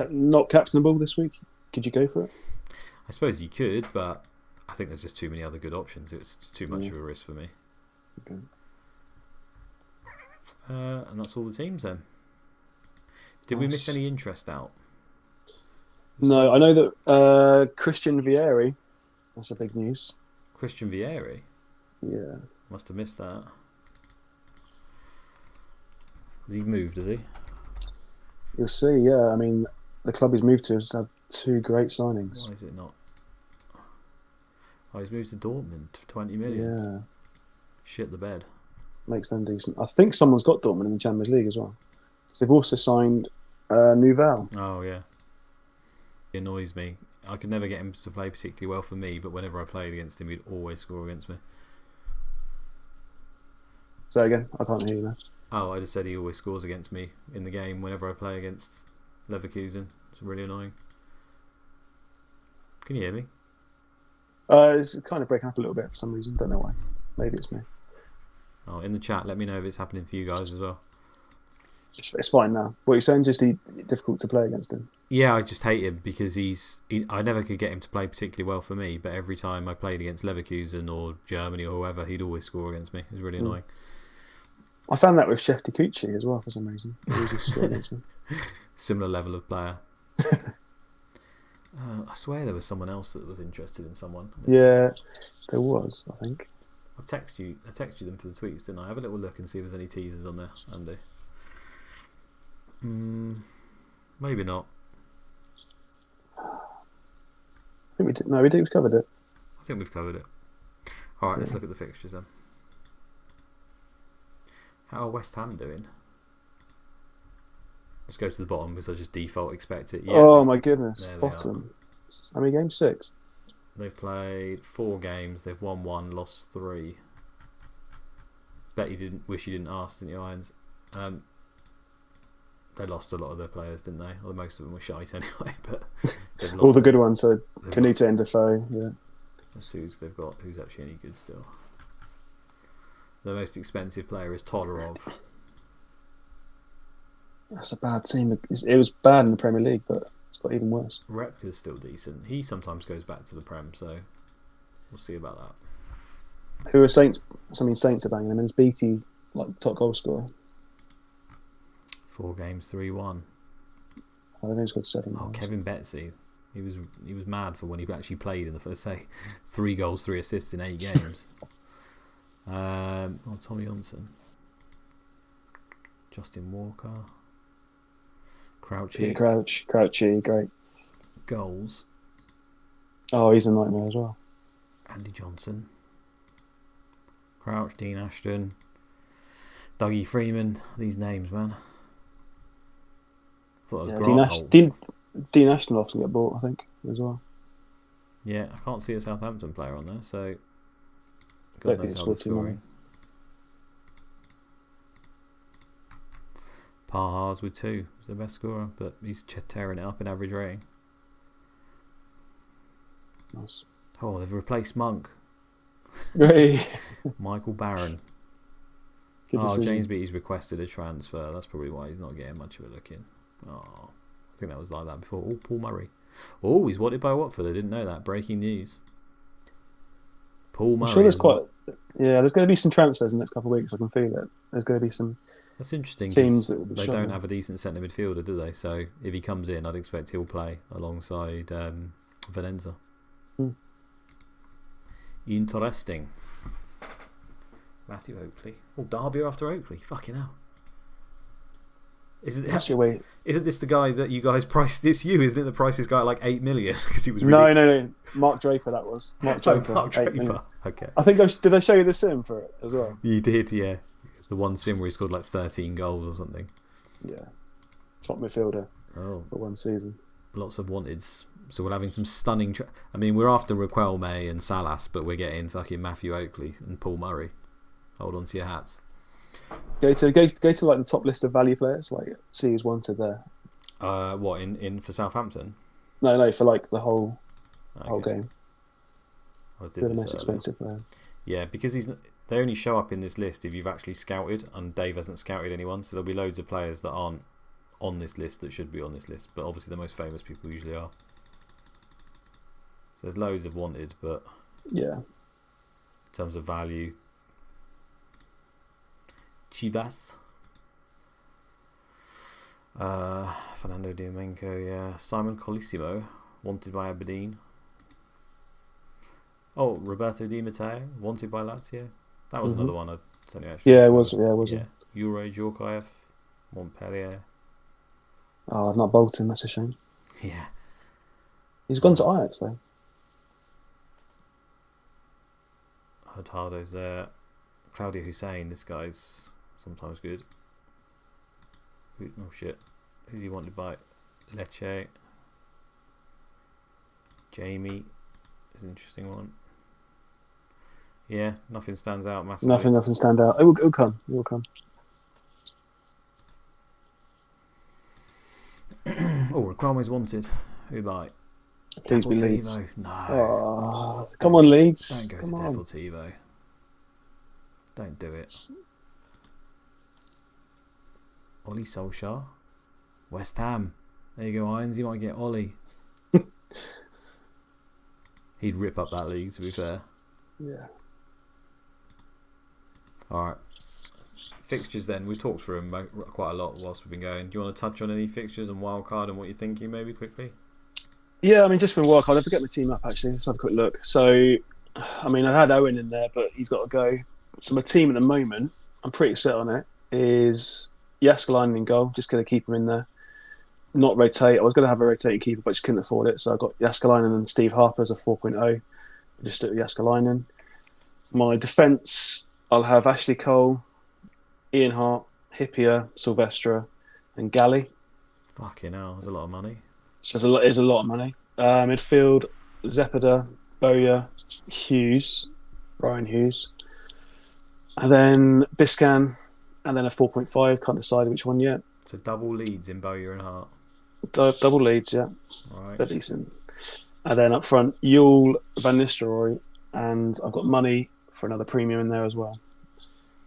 Not captainable this week. Could you go for it? I suppose you could, but I think there's just too many other good options. It's too much of a risk for me. Okay. And that's all the teams then. Did we miss any interest out? No, I know that Christian Vieri. That's a big news. Christian Vieri? Yeah. Must have missed that. Has he moved, has he? You'll see, yeah. I mean, the club he's moved to has had 2 great signings. Why is it not? Oh, he's moved to Dortmund for 20 million. Yeah. Shit the bed. Makes them decent. I think someone's got Dortmund in the Champions League as well. Because they've also signed Nouvel. Oh, yeah. It annoys me. I could never get him to play particularly well for me, but whenever I played against him, he'd always score against me. Say again? I can't hear you now. Oh, I just said he always scores against me in the game whenever I play against Leverkusen. It's really annoying. Can you hear me? It's kind of breaking up a little bit for some reason. Don't know why. Maybe it's me. Oh, in the chat, let me know if it's happening for you guys as well. It's fine now. What you're saying, just difficult to play against him? Yeah, I just hate him because I never could get him to play particularly well for me, but every time I played against Leverkusen or Germany or whoever, he'd always score against me. It was really annoying. I found that with Shefty Kuchi as well for some reason. He always used to score against me. Similar level of player. I swear there was someone else that was interested in someone. Yeah, there was, I think. I text you them for the tweets, didn't I? Have a little look and see if there's any teasers on there, Andy. Maybe not. I think we did. No, we've covered it. I think we've covered it. Alright, let's look at the fixtures then. How are West Ham doing? Let's go to the bottom because I just default expect it. Yeah. Oh my goodness. Bottom. How many games? 6? They've played 4 games. They've won 1, lost 3. Bet you wish you didn't ask, didn't you, Irons? They lost a lot of their players, didn't they? Or most of them were shite anyway. But all the good ones. So Kanita and Defoe. Yeah. Let's see who they've got. Who's actually any good still? The most expensive player is Todorov. That's a bad team. It was bad in the Premier League, but it's got even worse. Repka's still decent. He sometimes goes back to the Prem, so we'll see about that. Who are Saints? I mean, Saints are banging him. And is BT like top goal scorer? 4 games, 3-1. I think he's got 7 Oh, goals. Kevin Betsy. He was mad for when he actually played in the first, say, 3 goals, 3 assists in 8 games. Tommy Johnson. Justin Walker. Crouchy. Yeah, Crouchy, great. Goals. Oh, he's a nightmare as well. Andy Johnson. Crouch, Dean Ashton. Dougie Freeman. These names, man. I thought it was Grant. Dean Ashton will often get bought, I think, as well. Yeah, I can't see a Southampton player on there, so Don't think it's worth too long. Pahars with 2 is the best scorer, but he's tearing it up in average rating. Nice. Oh, they've replaced Monk. Really? Michael Barron. James Beattie's requested a transfer. That's probably why he's not getting much of a look in. Oh, I think that was like that before. Oh, Paul Murray. Oh, he's wanted by Watford. I didn't know that. Breaking news. Paul Murray. I'm sure there's going to be some transfers in the next couple of weeks. I can feel it. There's going to be some. That's interesting. Teams they don't have a decent centre midfielder, do they? So if he comes in, I'd expect he'll play alongside Venenza. Interesting. Matthew Oakley. Oh, Derby after Oakley. Fucking hell. Isn't this the guy that you guys priced this you? Isn't it the price is guy at like 8 million? Because he was really... No. Mark Draper, that was. Mark Draper. Mark Draper. Okay. I think did I show you the sim for it as well? You did, yeah. The one sim where he scored like 13 goals or something. Yeah. Top midfielder for one season. Lots of wanteds. So we're having some stunning... I mean, we're after Raquel May and Salas, but we're getting fucking Matthew Oakley and Paul Murray. Hold on to your hats. Go to like the top list of value players, like see who's wanted there. What in for Southampton? No, for like the whole game. They're the most expensive player. Yeah, because they only show up in this list if you've actually scouted, and Dave hasn't scouted anyone, so there'll be loads of players that aren't on this list that should be on this list, but obviously the most famous people usually are. So there's loads of wanted, but yeah, in terms of value, Chivas, Fernando Diamenco, yeah, Simon Colissimo, wanted by Aberdeen. Oh, Roberto Di Matteo, wanted by Lazio. That was another one. Yeah, it was. Yeah, Juraj Djorkaeff, Montpellier. Oh, not Bolton. That's a shame. Yeah, he's gone to Ajax though. Hurtado's there. Claudio Hussein, this guy's sometimes good. Oh shit. Who's he wanted by? Lecce. Jamie is an interesting one. Yeah, nothing stands out massively. Nothing stands out. It will come. Oh, Raquelme's wanted. Who by? Please be Leeds. No. Oh, come on, Leeds. Don't go to Deportivo. Don't do it. Ollie Solskjaer. West Ham. There you go, Irons. You might get Ollie. He'd rip up that league, to be fair. Yeah. Alright. Fixtures then. We've talked through them quite a lot whilst we've been going. Do you want to touch on any fixtures and wildcard and what you're thinking, maybe, quickly? Yeah, I mean, just for wildcard, I forget my team up, actually. Let's have a quick look. So, I mean, I had Owen in there, but he's got to go. So my team at the moment, I'm pretty set on it, is Jaskalainen in goal. Just going to keep him in there. Not rotate. I was going to have a rotating keeper, but just couldn't afford it. So I got Jaskalainen and Steve Harper as a 4.0. Just stick with Jaskalainen. My defence, I'll have Ashley Cole, Ian Hart, Hippier, Silvestre, and Galley. Fucking hell, there's a lot of money. So there's a lot of money. Midfield, Zepeda, Bowyer, Hughes, Brian Hughes. And then Biscan, and then a 4.5. Can't decide which one yet. So double leads in Bowyer and Hart. Double leads, yeah. Right. They're decent. And then up front, Yule, Van Nistelrooy, and I've got money for another premium in there as well.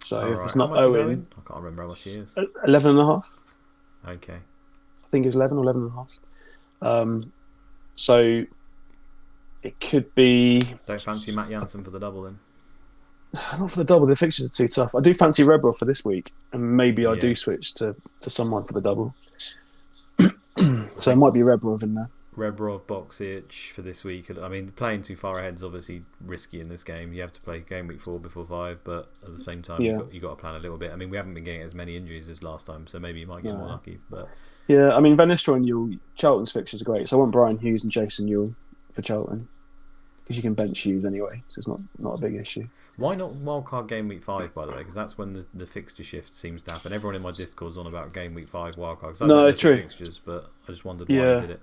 So right. it's not Owen. I can't remember how much he is. 11.5. Okay. I think it's 11 or 11 and a half. So it could be Don't fancy Matt Jansen for the double then? not for the double. The fixtures are too tough. I do fancy Rebrov for this week, and maybe I Yeah. do switch to someone for the double. I So it think might be Rebrov in there. Rebrov, Boxic for this week. I mean, playing too far ahead is obviously risky in this game. You have to play game week 4 before 5, but at the same time, Yeah. you've got to plan a little bit. I mean, we haven't been getting as many injuries as last time, so maybe you might get more lucky. But Yeah, I mean Van Nistelrooy and Ewell, Charlton's fixtures are great. So I want Brian Hughes and Jason Ewell for Charlton because you can bench Hughes anyway, so it's not a big issue. why not wildcard game week 5, by the way? Because that's when the fixture shift seems to happen. Everyone in my Discord's on about game week 5 wildcard. No, true. Fixtures, but I just wondered why you did it.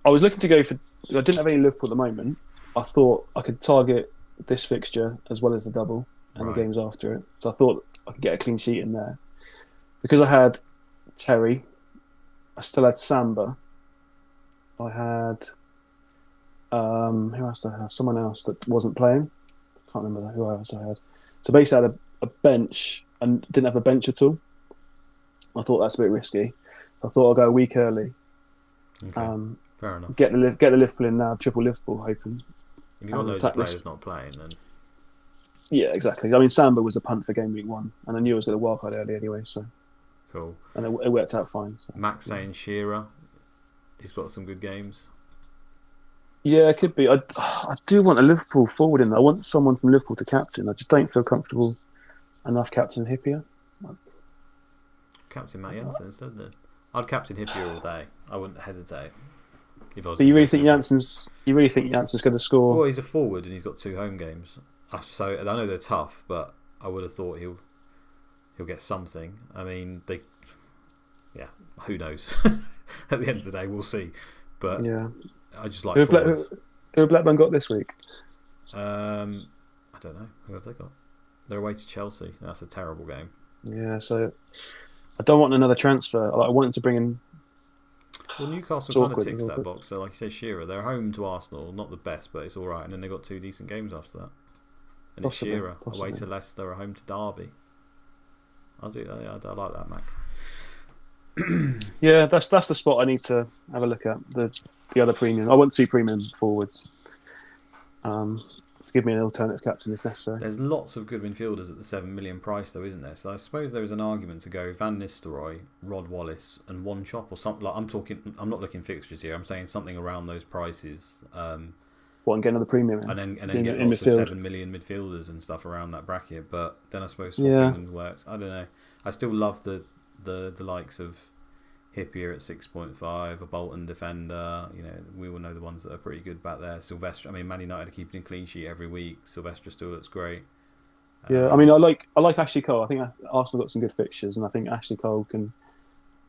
I was looking to go for. I didn't have any Liverpool at the moment. I thought I could target this fixture as well as the double and the games after it. So I thought I could get a clean sheet in there because I had Terry. I still had Samba. I had who else did I have? Someone else that wasn't playing. I can't remember who else I had. So basically, I had a bench and didn't have a bench at all. I thought that's a bit risky. I thought I'll go a week early. Okay. Fair enough. Get the Liverpool in now, triple Liverpool, hoping. If you've got loads of players not playing, then Yeah, exactly. I mean, Samba was a punt for game week 1, and I knew I was going to wildcard early anyway, so cool. And it worked out fine. So. Max saying Shearer, he's got some good games. Yeah, it could be. I do want a Liverpool forward in there. I want someone from Liverpool to captain. I just don't feel comfortable enough captain Hippier. Captain Matt Jansen instead then. I'd captain Hippier all day. I wouldn't hesitate. If I was But you really think Jansen's going to score? Well, he's a forward and he's got 2 home games. So I know they're tough, but I would have thought he'll get something. I mean, who knows? At the end of the day, we'll see. But yeah, I just like who forwards. have Blackburn got this week? I don't know. Who have they got? They're away to Chelsea. That's a terrible game. Yeah, so I don't want another transfer. I wanted to bring in. Well, Newcastle kind of ticks that box. So, like you say, Shearer, they're home to Arsenal, not the best, but it's all right. And then they've got 2 decent games after that. And it's Shearer away to Leicester, home to Derby. I like that, Mac. Yeah, that's the spot I need to have a look at. The other premium. I want 2 premium forwards. Give me an alternative captain if necessary. There's lots of good midfielders at the 7 million price, though, isn't there? So I suppose there is an argument to go Van Nistelrooy, Rod Wallace, and One Chop or something. Like I'm not looking fixtures here. I'm saying something around those prices. What, and get another premium in? And then get lots of 7 million midfielders and stuff around that bracket. But then I suppose swapping works. I don't know. I still love the likes of Hippier at 6.5, a Bolton defender. You know, we all know the ones that are pretty good back there. Sylvester. I mean, Man United are keeping a clean sheet every week. Sylvester still looks great. Yeah, I mean, I like Ashley Cole. I think Arsenal got some good fixtures, and I think Ashley Cole can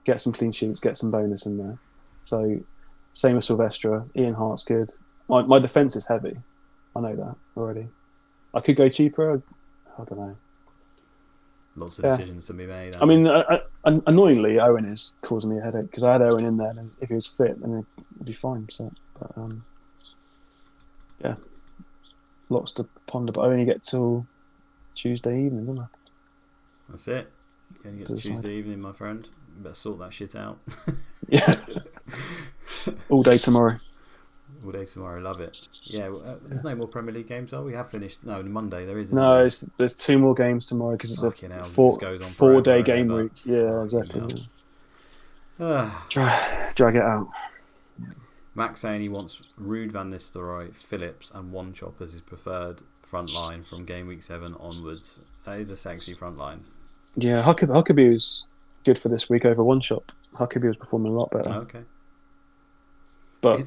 get some clean sheets, get some bonus in there. So, same as Sylvester. Ian Hart's good. My defence is heavy. I know that already. I could go cheaper. I don't know. Lots of decisions to be made. I mean, annoyingly, Owen is causing me a headache because I had Owen in there, and if he was fit, then it'd be fine. So, but, yeah, lots to ponder. But I only get till Tuesday evening, don't I? That's it. You only get to Tuesday evening, my friend. You better sort that shit out. Yeah. All day tomorrow. All day tomorrow, love it. Yeah, there's no more Premier League games, are we? Have finished. No, Monday there is. No, there's 2 more games tomorrow because it's a 4-day game week. Yeah, exactly. Drag it out. Max saying he wants Ruud van Nistelrooy, Phillips, and One Chop as his preferred front line from game week 7 onwards. That is a sexy front line. Yeah, Huckabee was good for this week over One Chop. Huckabee was performing a lot better. Okay. But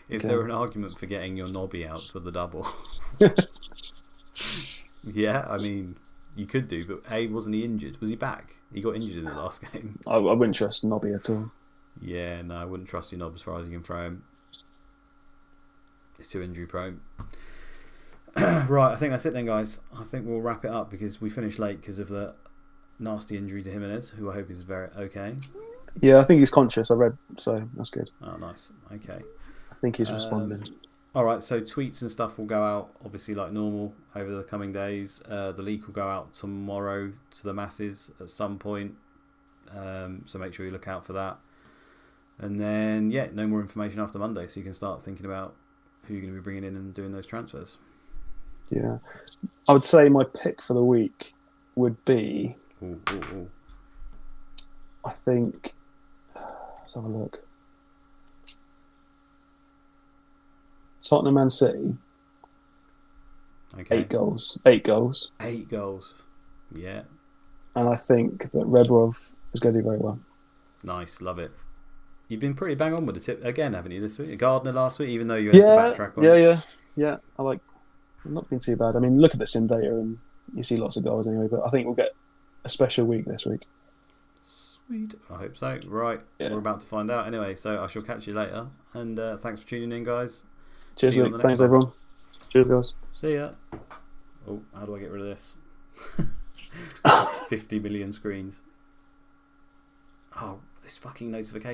is there an argument for getting your Nobby out for the double? Yeah, I mean, you could do, but wasn't he injured? Was he back? He got injured in the last game. I wouldn't trust Nobby at all. Yeah, no, I wouldn't trust your Nob as far as you can throw him. It's too injury prone. Right, I think that's it then, guys. I think we'll wrap it up because we finished late because of the nasty injury to Jimenez, who I hope is very okay. Yeah, I think he's conscious. I read, so that's good. Oh, nice. Okay. I think he's responding. All right, so tweets and stuff will go out, obviously, like normal, over the coming days. The leak will go out tomorrow to the masses at some point. So make sure you look out for that. And then, yeah, no more information after Monday, so you can start thinking about who you're going to be bringing in and doing those transfers. Yeah. I would say my pick for the week would be... I think... Let's have a look. Tottenham Man City. Okay. 8 goals. 8 goals. 8 goals. Yeah. And I think that Rebrov is going to do very well. Nice, love it. You've been pretty bang on with the tip again, haven't you, this week? Gardner last week, even though you had to backtrack on it. Yeah. I've not been too bad. I mean, look at the sim data and you see lots of goals anyway, but I think we'll get a special week this week. Sweet. I hope so. Right. Yeah. We're about to find out anyway, so I shall catch you later. And thanks for tuning in, guys. Cheers, Luke. Thanks, everyone. Cheers, guys. See ya. Oh, how do I get rid of this? 50 million screens. Oh, this fucking notification.